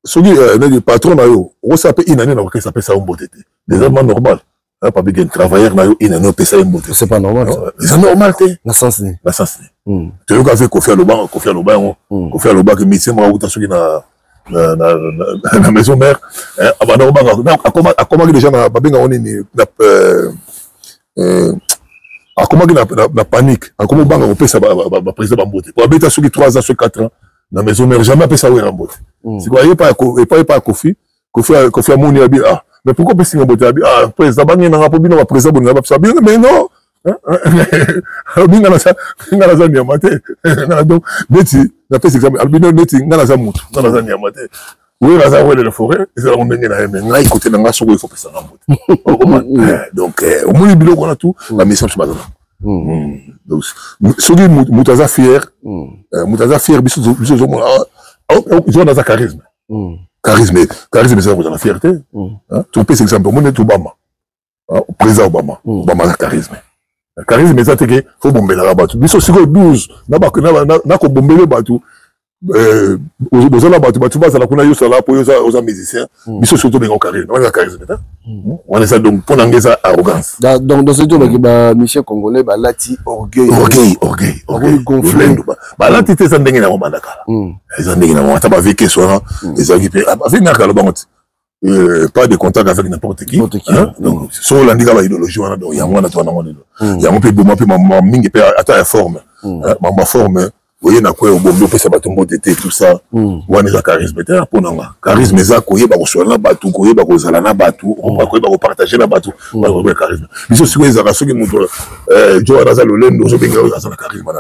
sogi le patron na yo o ça peut inane na ka ça peut ça mbote des hommes normal hein pas bien travailleur na yo inane peut ça mbote c'est pas normal c'est normal na sens ni tu yo ka fait Kofi Aloba que médecin moi ou ta sogi na maison mère comment déjà na babenga on ni comment na panique comment banga on peut ça président Bambote pour habiter sur 3 ans sur 4 ans na maison mère jamais appelé ça Bambote c'est quoi il pas Kofi Amoni abi mais pourquoi peut signer Bambote abi président bangi na ngapo bino ba président bonga ba ça mais non binga na ça nyamate donc beti na fait examen albino neti ngana za mutu ngana za nyamate oui na za wele le forêt et ça on ndenge na yeme ngai côté na ngaso ko il faut pesa Bambote donc au moins bilo on a tout la mission c'est bazana donc soki mutaza fier biso zo na za charisme charisme c'est la fierté tu peux exemple mon est Obama président Obama a charisme c'est que faut bomber la batu biso siko 12 na ko bomber batu bozala batu bazala kuna yo sala po yo za musicien biso surtout bengo charisme on a charisme on est ça donc pour n'engagez arrogance donc dans ce jour ba Michel congolais ba lati orgueil gonflé ba lati te ça ndenge na mandakala ça ndenge na mata ba vécu soit les occupés ba venir ka lo bangote pas de contact avec n'importe qui donc sur l'andika ba idéologie wana donc yango na to na ngone yango pe boma pe ma mingi pe ata forme ma forme voyez na quoi au bombe pesa bato mbotete tout ça wana za charisme te pour nanga charisme za koyeba ko sola bato koyeba ko zala na bato koyeba ko partager na bato ba charisme biso siko za soki muto jo na za lolendo zo benga za na charisme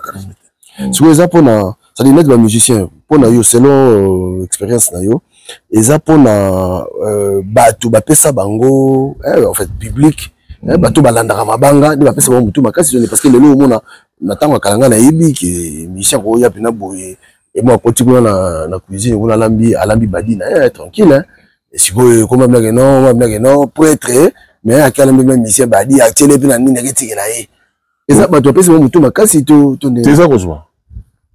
siko za pona ça dit mettre ba musicien pona yo selon expérience na yo eza pona bato ba pesa bango en fait public bato balandaka mabanga ndi ba pesa bango mutu makasi parce que lelo mona na tango kalanga na yebi ki Michel ko ya pina boye et moi koti kuna na cuisine kuna alambi badina tranquille et siko comme non pour être mais akala même Michel badi akele pina nini ngetikela ye eza bato pesa bango mutu makasi to c'est ça ko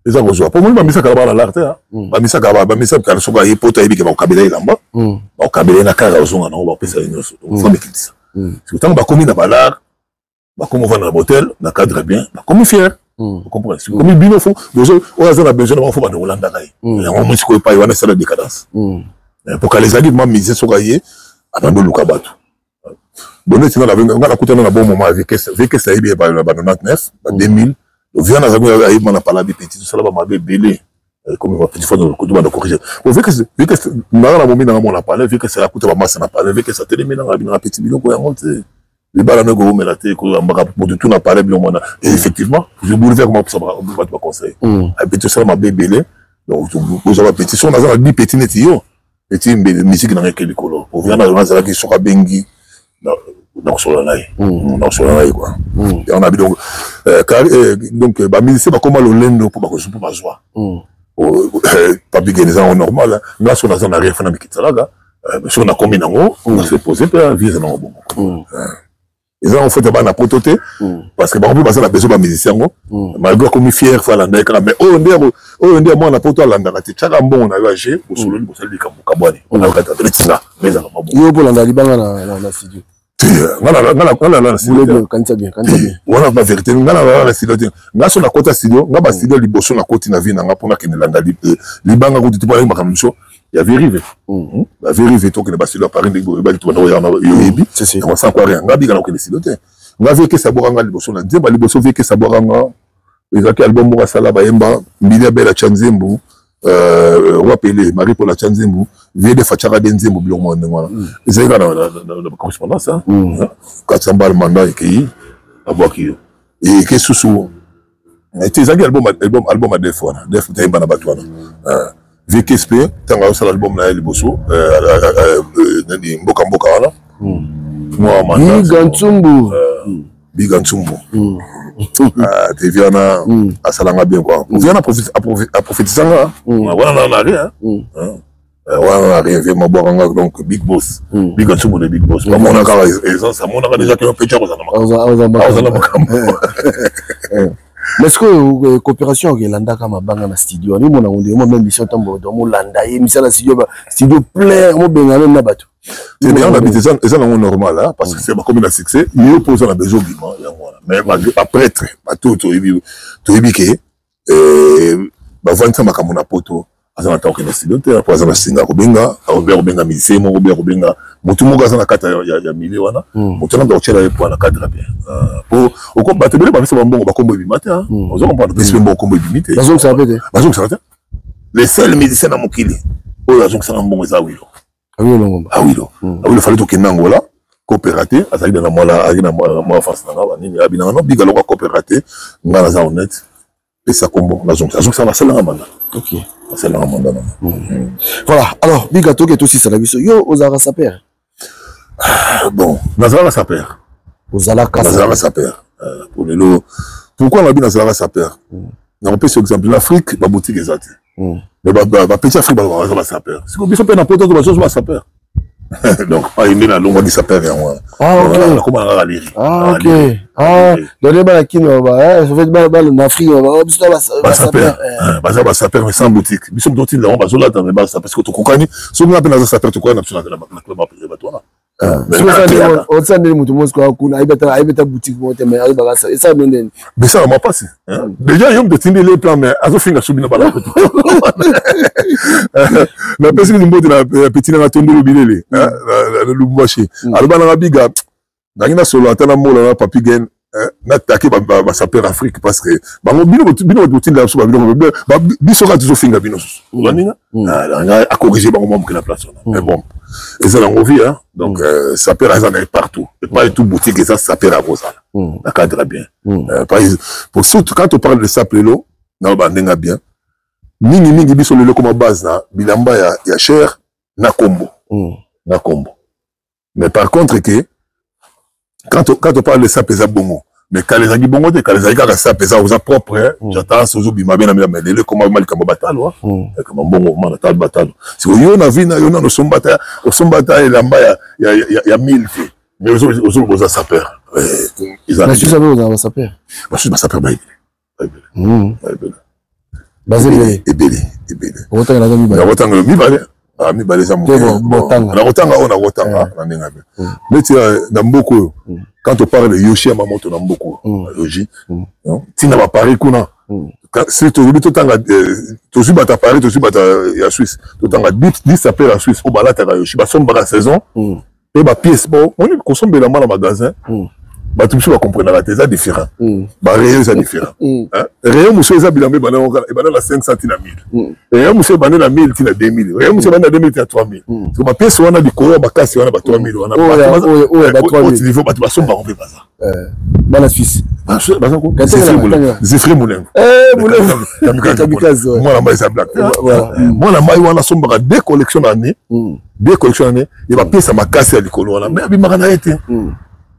eza kozwa po moni bamisaka na l'arte bamisaka soka ye poto ayebi ke bakokabela elamba bakokabela ye na kaka ozonga nango bakopesa ye nyonso famekilisa ntango bakomi na balare bakomi ovanda na botel na cadre bien bakomi fier komi bino fo oyo aza na besoin na bango fo bando kolandaka ye yango mo sikoyo epai wana esala décadence po kala ezalaki ma mise soka ye abandi oluka bato bono etina nga nakutana na bon moment vekesa ayebi ye bano 99 ba 2000 vient dans un aïe mana pala petit tout ça là ma bébé comme va petit fois de coup de corriger on veut que na na momi na mon parler vu que c'est la coûte ba masse na parler vu que ça te démine na petit bilon ko yango les balles na go melaté ko mbaka pour tout na parler bilon mona et effectivement je voulais faire comment ça va pas conseil à petit ça ma bébé donc vous avez petit son na ni petit net yo petit musique na quel color on vient dans ça qui sera bengi donc sur la quoi et on a donc donc bah musicien bah comment le lendo pour pas joie pas bien les gens normal là sur la zone arrière fana mikitsalaga sur on a combien nango on a se poser pas vise non bon ils ont fait ba na prototé parce que bah on peut passer la besoin ba musicien malgré comme fier fa la ndeka mais oh ndia moi na poto la ndaka tchaka bon na yoage pour solo ni pour celle kabwani on a kata tsinga mais ça va yo pour la libanga na studio wana ba vérité ngana na studio nga so na kota studio nga ba studio liboso na koti na vie na nga pona kene landa libanga ko tutu ba makamso ya vérivé ba vérivé to kene ba studio Paris ndego ba tutu na yo yebi on sans quoi rien nga bi kana ko studio te nga vie ke sabora nga liboso na nzemba liboso vie ke sabora nga ezaki album mo sala ba yemba mbili bela chanzembu wapele Marie Paula Chanzembu vede fachaka denzembu bilongo ndengwana ezeka na correspondance katsamba le mandat ekei abwaki et que susu ezaki album à def taimba na batwana VKSP tanga osala album na liboso nani mboka wana moi mandat Biga Ntsumbu te viana asalanga bien quoi viana a prophétisanga wana na rien wana rien vient ma boire donc Big Boss Biga Ntsumbu de Big Boss comme on a quand essence ça monaka déjà que petit chose mais est-ce que coopération avec Landa kama banga na studio ni mona onde mo même mission tambo do mo Landa ye misala studio plein mo bengana na bato c'est bien on habite ça c'est normal parce que c'est comme un succès mieux poser la besoin mais après tout to yebi ke ba vanta makambo na poto azana ta okena studio te pour azana singa ko benga musicien mo benga mutu mo gazana kata ya milieu wana mutu na dochela pour na cadre bien pour au ba te bele ba fisa mbongo ba kombo bimate ozo comprendre pesi mbongo kombo bimite bazong ça peut les seuls musiciens na mokili o azong ça mbongo za wilo awilo fallait to kenango là coopérater azali na moi face na ngaba nini abina no biga lokwa coopérater ngala za honnête et ça combo azong ça va sala manda OK c'est la manda voilà alors biga to que aussi ça la biso yo ozara sa père bon nazala sa père sa père pour le lot pourquoi on a bien nazala sa père on peut par exemple l'Afrique ba boutique ezati mais ba petit Afrique ba sa père c'est comme ça peut na poto to ba chose ba sa père donc pas une na longo di sa père ya moi OK comment on va lire OK donner ba kino ba ça fait ba en Afrique ba sa père ba sa père mais sans boutique biso dotine là on va zola dans ba sa parce que to kokani so na pena sa père to ko na psuna na club ba toi on s'en est mutu mosko kuna aibeta boutique mote mais aibaka ça ça donne mais ça m'a passé déjà yom de tindi les plans mais azo finga subina bala la personne ni mbote na petit na tondolo bilele le lubwashi alba na biga ngina solo atana mola na papi gen na taki ba saper Afrique parce que bango bino tindi la so ba bino ba biso ka toujours finga bino waninga a corriger bango mo la place mais bon et ça dans vie donc ça peut raisonner partout et pas tout boutique et ça peut avoir ça la cadre bien pour surtout quand on parle de sapelo na ba ndenga bien mingi biso le comme base na bilamba ya cher na combo mais par contre que quand on parle de ça pesa bongo mais quand les amis bongo quand les amis ça pesa aux propre j'attends sozo bima bien mais le comment mal comme batalo comme bongo man tal batalo si yo na vie na yo na no sombata elamba ya 1000 mais aux boza saper ils a je savais aux saper moi je saper ebele na kotanga mibale mibale eza moke na kotanga oyo na kotanga na ndenge abe neti na mboka oyo quand on parle de yoshi ya mamoto na mboka oyo yoshi ntina bapari kuna si toyebi totanga tozwi bato ya paris tozwi bato ya suisse totanga 10 apres ya suisse oyo balataka yoshi basombaka saison pe bapiese oni kosombela mwa na magasin bato mosusu bakomprenaka te eza différent barayon eza différent rayon mosusu eza bilamba ebanda na 500 tina 1000 rayon mosusu ebanda na 1000 tina 2000 rayon mosusu ebanda na 2000 tina 3000 so bapiese wana likolo ya bakasi wana ba 3000 wana niveau bato basombaka mpe baza bana suisse zefri molengo mwana mai eza black mwana mai wana asombaka deux collection na année ye bapiese ya makasi ya likolo wana me abimaka na ye te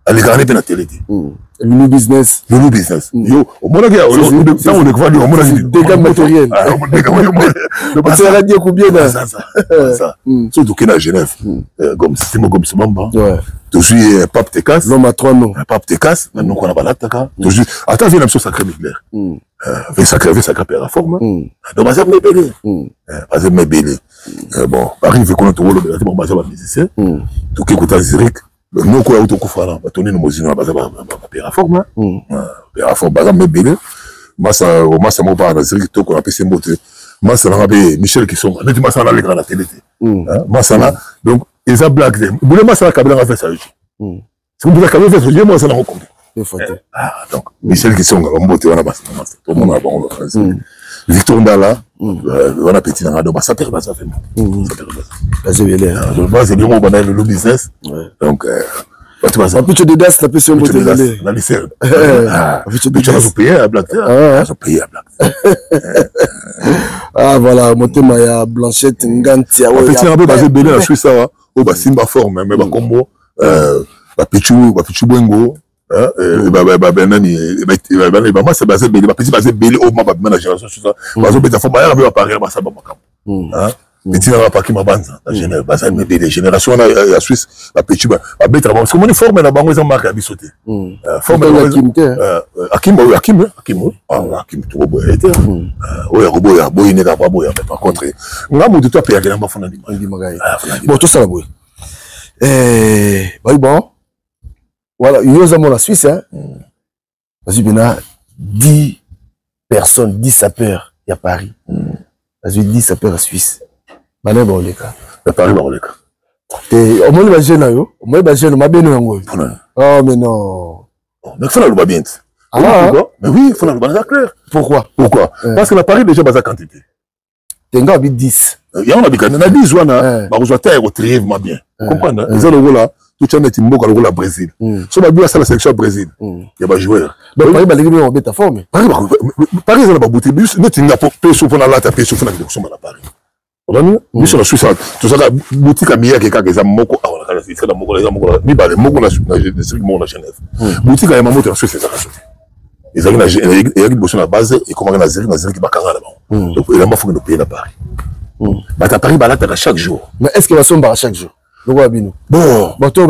alekaka ne mpe na tele te lulu business yo omonaki ntango odekofadi omonaki dégâts matériel osalaka die kubiena so toke na genève simo gomisi mamba tozwi pape tekas l'homme à trois noms pape tekas na noko wana balataka tozwi ata vie na biso sacré migler sacré père forme donc baza mebele bon arrive kuna tokolobela te bango baza bamusicien toke kota zurich noko ya utokufana batoni no mozino baza bapera forme baza mebele masa moko pa na zurich toko na pese mbote masa na be Michel Kisonga neti masa na lekana na télé te masa na donc eza black te bule masa na kabela nga fesa yoji si vous kabela fesa yoji masa na ngokombe donc Michel Kisonga mbote wana masa to mona ba on français Victor Ndala wana petit na ngado basa père basa fait c'est bien bon le business donc tu vas un peu de das la pression de la lycée tu vas payer à black voilà motema ya Blanchette Ngantia petit na basé belé la Suisse ça au basimba forme mais ba combo ba pichu bwengo benani moi c'est basé belé ba petit basé belé au ma na génération ça bazo beta forme ya ba parler ba saba makambo petit na pa ki mabanza na Genève basé belé génération na Suisse ba petit ba beta parce que mon forme na bango eza marque ya bisoté forme Akim to boya te oya boya boyine ka pa boya par contre ngamu de toi pe ya kelamba fona ndi magai bon tout ça la boy bon voilà, il y a la Suisse, hein. Vas-y, bien, 10 personnes, 10 sapeurs, il y a Paris. Vas-y, 10 sapeurs à Suisse. Mané, bon, les cas. Paris, bon, les cas. Au moins, il va gêner, au moins, il va gêner, ma bien, oh, mais non. Mais il faut le bien. Ah, mais oui, il faut le bien, clair. Pourquoi? Parce que la Paris, déjà, bas quantité. T'es un gars, 10. Il y a un habitant, il y a 10, on a, bah, vous avez très bien. Comprendre, ils ont le rôle là. Tout le monde est mboka au Brésil. Si on a vu ça la sélection Brésil, il y a pas joueur. Donc Paris va l'équipe en bêta forme. Paris ça pas bouté bus, net il n'a pas peso pour la lata peso pour la direction à Paris. On a sur la Suisse tout ça boutique à Mia qui est moko à la c'est ça moko les moko ni ba les moko na district mon à Genève. Boutique à mamoto la Suisse c'est ça racheté. Ils ont une bosse na base et comment na Zurich qui ba kanga là-bas. Donc il a pas faut nous payer à Paris. Bah à Paris ba lata chaque jour. Mais est-ce qu'il va somber à chaque jour? Bon, côté on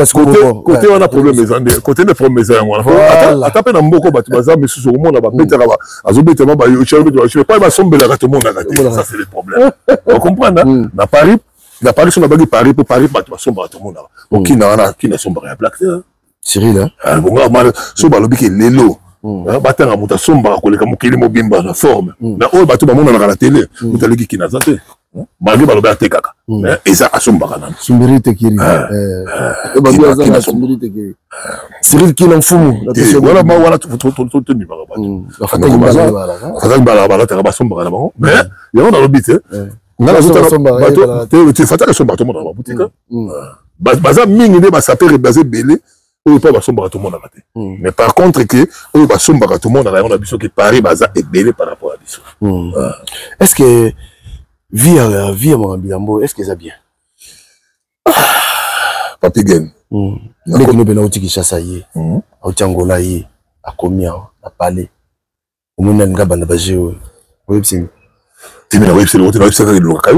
a problème les côté des problèmes on a tapé dans beaucoup de bazar mais sur le monde là-bas betera azobetema ba yo je pas ba sombela ka tout monde ça c'est le problème on comprend na Paris sur la bagi Paris pour Paris ba sombela tout monde là donc qui na sombela ya black Cyril hein bon so ba lobi ke lelo batanga muta sombela ko leka mokili mobimba na forme na o ba to ba mona na la télé mutaleki ki na zate malgré baloba atekaka mais eza asombaka nano Sumbiri tekiri Cyril kila mfumu voilà ma wala totoni baka bato afata bala teka basombaka na bango mais yango na lobi te ngala zota bato te fataka sombaka to mona ba boutique baza mingi nde basapere basé belé oyo pa basombaka to mona te mais par contre que oyo basombaka to mona yango na biso ke Paris baza ebelé par rapport à biso est-ce que vie à mon Bilambo, est-ce que ça bien? Papi Gen. Les gens qui ont été chassés, au Tchangola, à Komia, à Palais. Au moins, il y a un gars qui a été chassé. Tu m'as dit que tu as été chassé. Tu m'as dit que tu as été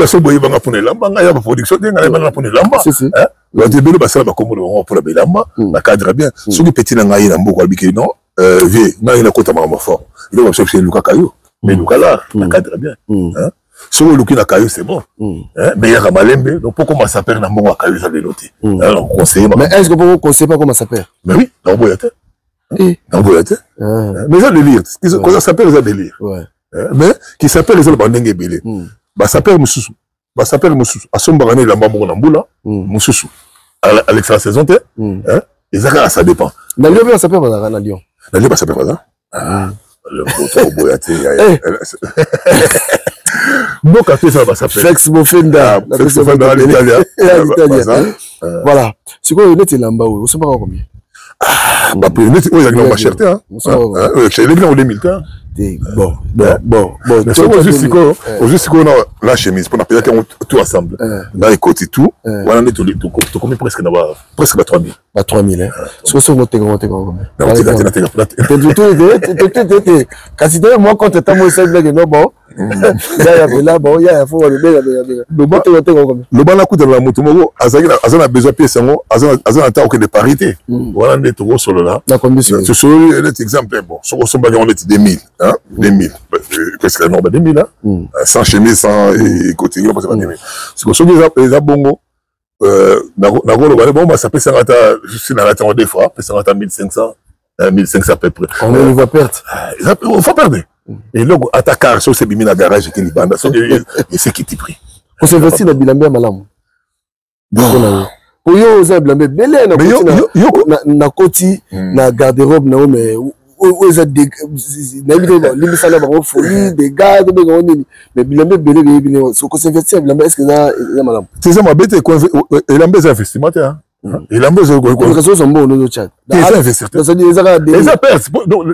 chassé. Tu as production vie na ina kota mama fort il va chercher Luka Kayo mais Luka là il cadre bien hein si vous Luka Kayo c'est bon mais il y a Malembe donc pourquoi ça perd na mbongo Kayo ça dénoté alors conseiller mais est-ce que vous conseillez pas comment ça perd mais oui dans Boyate dans Boyate mais ça délire quand ça s'appelle ça délire mais qui s'appelle les bandenge belé bah s'appelle Mususu bah s'appelle Mususu à son barane la mbongo na mbula Mususu à l'extra saison hein et ça dépend dans Lyon ça s'appelle dans Lyon dans Lyon ça s'appelle ça le moto Boyate bon café ça va s'appeler Flex Bofenda l'Italien voilà c'est quoi le net lamba où c'est pas combien bah pour net il y a une cherté hein c'est les gars au 2000 bon juste qu'on a la chemise pour payer tout ensemble là il côté tout voilà net tout combien presque là-bas presque 3000 pas 3000 hein c'est ça monter combien kasi te moi quand tu moi c'est blague non bon là bon il y a faut le bana coup de la moto moko azana besoin pièce ngo azana ta de parité voilà net tout solo là la condition c'est sur l'exemple bon sur son bagage on est 2000 hein 2000 presque non 2000 hein sans chemise sans côté pas 2000 c'est que sur les bongo na golo bon ça peut s'arrêter juste na rater des fois peut s'arrêter 1500 1500 à peu près on va perdre il faut perdre et là attaquer sur ces bimi na garage qui libanda c'est qui t'y pris on s'investit dans bilambe malamu pour yo za bilambe belé na koti na garde-robe na mais où est des limisala ba folie des gars de ngoni mais bilambe belé bien so ko s'investir bilambe est-ce que ça malamu c'est ça ma bête et l'ambe c'est investissement hein et l'ambe c'est quoi que sont bon no chat c'est investisseur ça dit les appels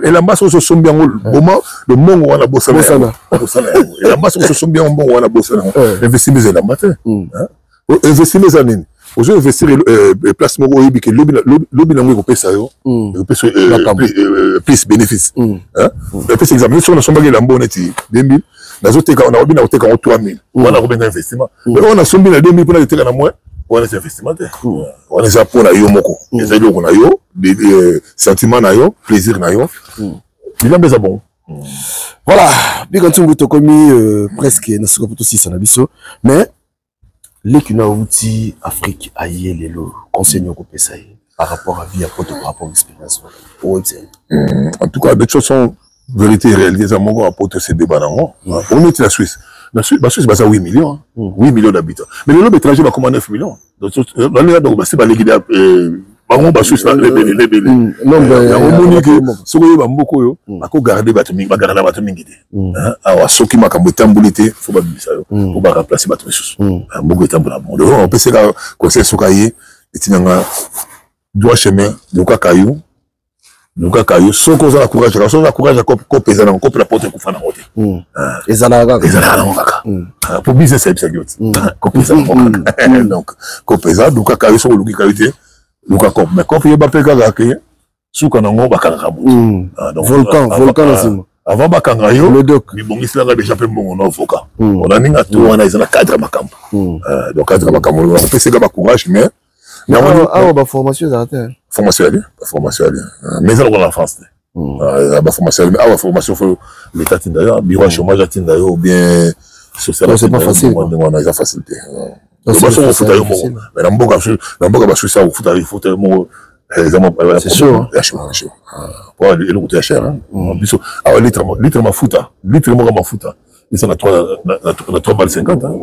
et l'ambe so sont bien moment le mongo wana bosana et l'ambe so sont bien bon wana bosana investissement la matin hein investissement ça nini aux investir place moko oyebi ke lobi nango ko pesa yo pesa plus bénéfice hein plus exemple sur na sombaki la mbona ti 2000 nazo teka na obina oteka 3000 wana ko benga investissement mais on a sombi na 2000 pour na teka na moins wana c'est investissement on est ça pour na yo moko ezali ko na yo sentiment na yo plaisir na yo il a bon voilà bikantungu to komi presque na soko poto 6 na biso mais l'équina outil Afrique aïe les lots enseignants qu'on peut ça par rapport à vie à par rapport à l'expérience en tout cas de toute façon vérité et réalité ça mon apporte ces débats là on est la Suisse bah ça 8 millions 8 millions d'habitants mais le lot étranger va commander 9 millions donc c'est pas les guider bango ba Suisse les non ben sokoyo ba mboko yo bako garder bato mingi ba garder bato mingi te awa soki makambo tambulité faut ba bisa yo faut ba remplacer bato susu mboko tambula bon on peut se la conseil sokaye etinanga droit chemin Luka Kayo soko za courage ko pesa na ko la porte ko fana hote ezala kaka pour business c'est ça ko pesa donc ko pesa Luka Kayo so Luka Kayo te Luka Kop mais Kop yeba peka gake suka nango bakanga mutu volcan nasima avant bakanga yo ni bongisi la déjà pe mbongo no voka on a ninga to wana izana cadre makambo donc cadre makambo on peut se gaba courage mais ba formation za terre formation mais ça on en France ba formation mais formation faut l'état tinda bureau chômage tinda yo bien social c'est pas facile on a facilité mais la mboka ba Suisse il faut tellement c'est chaud pour aller le coûter cher hein biso litre ma futa ils sont à 3 balles 50 hein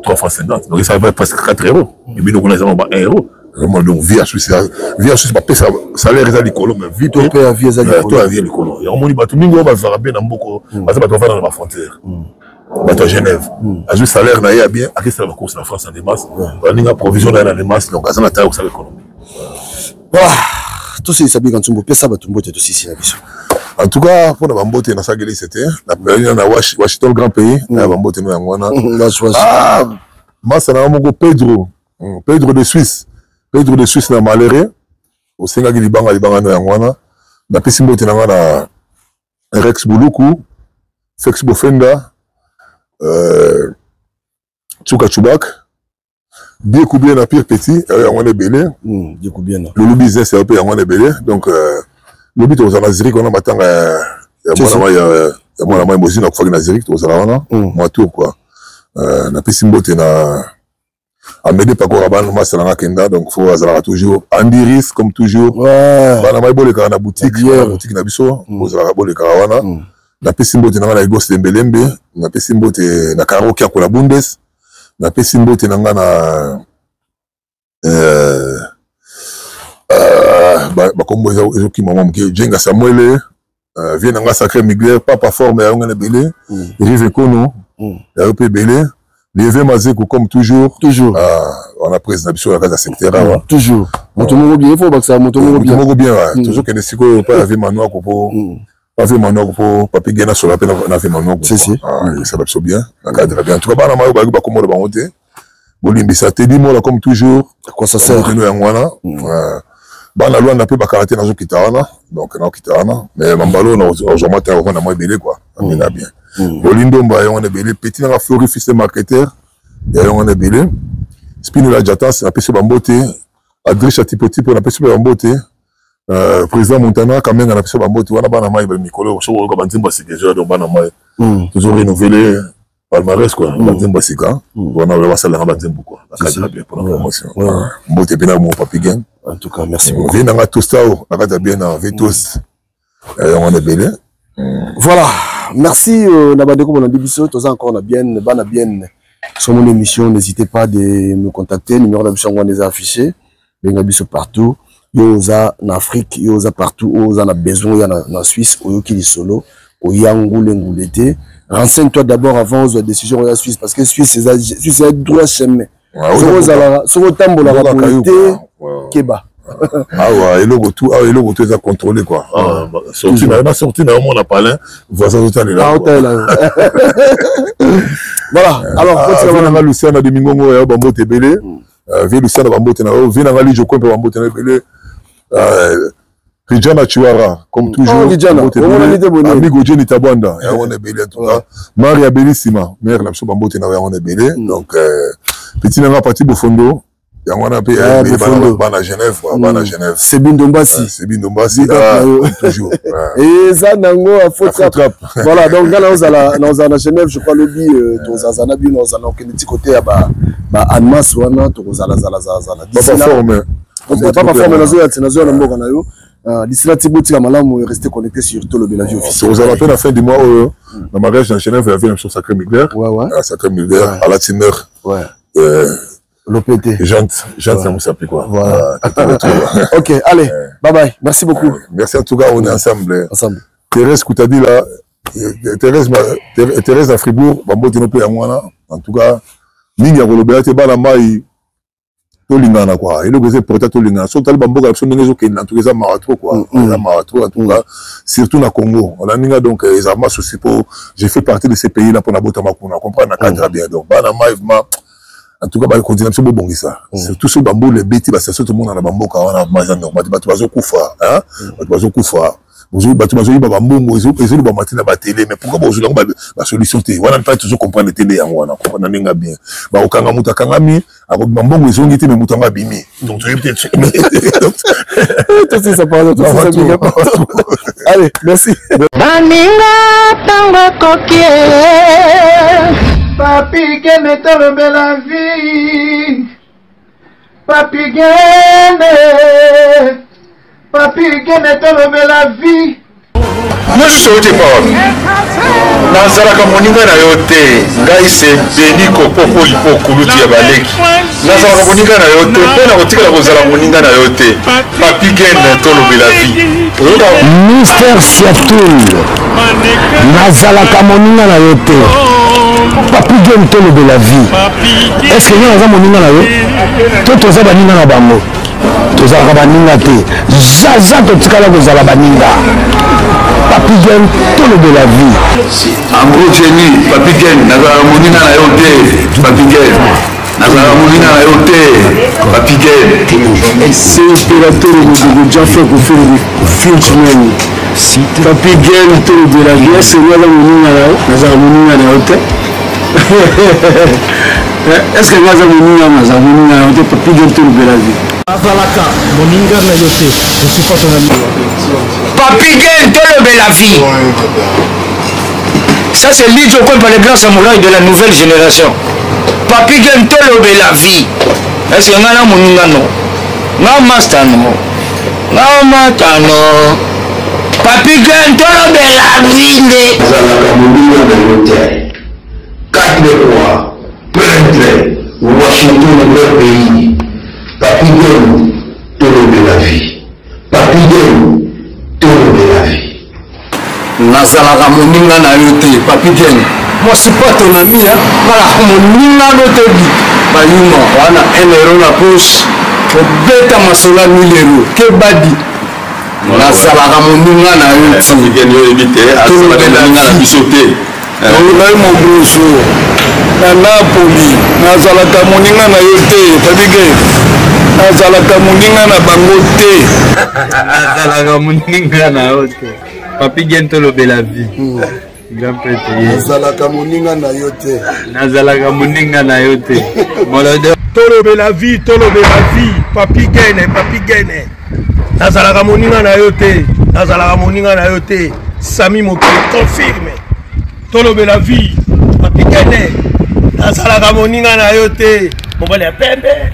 3 francs 50 donc ça va presque 4 euros et puis nous on a 1 euro donc vie à Suisse pas pesa salaire est à l'école mais vie toi à vie à l'école et on moni ba tout mingo ba faire bien na mboko ba ça ba dans la frontière bato à Genève a juste salaire na ya bien à qui ça va course la France en démasse on a provision dans les masses donc ça na taille ça l'économie voilà tout c'est sabi quand tumbo pesa bato mbote to sisi na biso en tout cas pour na bambote na sageli c'était la période na Washington grand pays na bambote na ngwana masa na moko Pedro de Suisse na malheureux au senga ki libanga na ngwana na pesi mbote na ngana Rex Buluku Flex Bofenda Tsuka Chubak bien coubien na pire petit on est belé bien coubien le business c'est un peu on est belé donc lobi tozala Zurich on a matanga ya mwana mai mozina kufaki na Zurich tozala wana moi tour quoi na pesi mbote na Amédée Pako Raban Masalanga Kenda donc faut azala toujours Andiris comme toujours bana mai boleka na boutique na biso ozala boleka wana na pesi mbote na Igos Lembelembe na pesi mbote na Karaoke ko la Bundes na pesi mbote na ngana bakombo ezoki mama mke Jenga Samuel vient nga Sacré Miguel papa forme ya ngana belé Rive Kono ya opé belé Levé Mazeko comme toujours on a président biso la casa secteur toujours motomo bien faut baksa motomo bien toujours que nesiko pas avec Manoa ko pas Manoa ko papi gena sur la peine on a fait Manoa ko ça va bien na cadre bien en tout cas bana mayo ba komo ba monter bolimbisa te dimo là comme toujours quoi ça sert nous ya ngwana bana loi na pe ba karaté na zo kitana donc na kitana mais mambalo na ozomata on a moins belé quoi amena bien Bolindo mba on est belé petit na Flori fils de marketeur et on est belé Spino la Jatas a pêché bambote Adricha Tipoti pour la pêché bambote président Montana quand même on a pêché bambote on a bana mai Mikolo so ko banzimba sikejo donc bana mai toujours renouveler palmarès quoi banzimba sika on a vraiment ça la banzimba quoi la bien pour la promotion mbote pena mon papi gang en tout cas merci beaucoup vient na tostao na kata bien na Vitos on est belé voilà, merci Nabadeko pour l'ambition. Tous encore on bien, sur mon émission. N'hésitez pas de me contacter. Le numéro d'ambition on les a affichés. Bengabiso partout. Yoza en Afrique, yoza partout. Yoza a besoin, yoza en Suisse, oyoki solo, oyangoule ngoulete. Renseigne-toi d'abord avant aux décisions en Suisse parce que Suisse c'est droit chemin. Sur le tambour la rapidité, Keba. Ah ouais, et le goût est contrôlé quoi. Sorti na on a parlé, voisin de là. Voilà, alors quand tu Luciana de Mingongo ya Bambo Tebele, vi Luciana Bambo Tena, vi na ngali Joko Bambo Tena Bele. Rijana Chiwara comme toujours. Amigo Jenny Tabanda, ya on est belé en tout cas. Maria Bellissima, mère la Bambo Tena ya on est belé. Donc petit na parti Bofondo. Il y a un pays à Genève, c'est Bindombasi, toujours. Et ça, Nango a fait trap. Voilà, donc dans la Genève, je crois le bi, dans un abus, dans un petit côté à Anmas ou Anna, dans d'ici là, Thibauti Amalam est resté connecté sur tout le Bélavie officiel. Vous avez appelé la fin du mois, dans le mariage en Genève, il y avait une chose Sacré Miguel. Sacré Miguel, à la Timmer. L'OPT. Jante, ça vous s'appelle quoi. Voilà. Ok, allez, bye bye. Merci beaucoup. Merci en tout cas, on est ensemble. Thérèse Koutadi là, Thérèse à Fribourg, Bambo Tinope à moi en tout cas, Ninga Rolobela Teba Mai, Tolingana quoi. Et le gars peut-être Tolingana. Surtout le Bambo Gapson Nengezo qui est en tout cas Marato quoi. Marato en tout cas, surtout na Congo. On a Ninga donc les armes aussi pour. J'ai fait partie de ces pays là pour Nabota Makuna. Comprendre na cadre bien donc. Bana Mai en tout cas, bah, continue à bon ça. C'est tout ce bambou, les bêtis, bah, c'est tout le monde dans la bambou, quand on a mazan, bah, tu vas au koufa, hein, tu vas au koufa. Vous bah, tu vas au bambou, ils ont bah, matin à télé, mais pourquoi vous avez la solution, on n'a pas toujours comprendre la télé, on a comprendre n'a bien. Bah, au kanga muta kangami, avec bambou, ils ont été, mais mutanga bimi. Donc, tu es peut-être, tout ça, ça parle, tout ça, allez, merci. Baninga, tango coquier. Papi Gene tolobe la vie. Papi Gene tolobe la vie. Moi je suis au départ. Nazalaka moninga na yote. Ngai se Beniko popo lipo kuluti ya baleki. Nazalaka moninga na yote. Pena kotika kozala moninga na yote. Papi Gene tolobe la vie. Mister Siatoul. Nazalaka moninga na yote. Papi Gene tolobe la vie. Est-ce que nous avons moninga na yo? Tout oza baninga na bango. Tozalaka baninga te. Zaza totikala kozala baninga. Papi Gene tolobe la vie. Amro Jenny, Papi Gene, nazalaka moninga na yo te. Papi Gene. Nazalaka moninga na yo te. Papi Gene. C'est opérateur de Jaffa pour faire le Frenchman. Papi Gene tolobe la vie. C'est moi la moninga na yo. Nazalaka moninga na yo te. Est-ce que vous avez un Papi Gene tolobe la vie? Azalaka, moninga na yote, je suis pas ton ami. Papi Papi Gain Tolobe la vie. Ça c'est Lidjo par les grands samouraïs de la nouvelle génération. Papi Gain Tolobe la vie. Est-ce que vous avez un nom? Non, Mastano. Non, Matano. Papi Gain Tolobe la vie. Quatre fois, peintre, Washington, leur pays. Papi Gain Tolobe la vie. Papi Gain Tolobe la vie. Nazalaka moninga na yo te Papi Gain. Moi c'est pas ton ami hein. Voilà moninga no te bi. Bayuma wana 1 euro na poche. Obeta masola 1000 euros. Ke badi. Nazalaka moninga na yo te. Papi Gain yo ebite azalaka moninga na biso te. Olai mo broso. Na Napoli nazalaka moninga na yo te Papi Gain. Nazalaka moninga na bango te. Nazalaka moninga na yo te. Papi Gain Tolobe la vie. Grand prêtre. Nazalaka moninga na yo te. Nazalaka moninga na yo te. Molode. Tolobe la vie, Tolobe la vie. Papi Gain, Papi Gain. Nazalaka moninga na yo te. Nazalaka moninga na yo te. Sami Mokili confirme. Tolobe la vie. Papi Gain. Nazalaka moninga na yo te. Mobile pembe.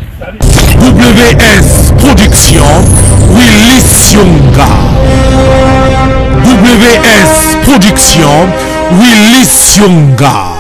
WS Production Willy Sionga. WS Production Willy Sionga.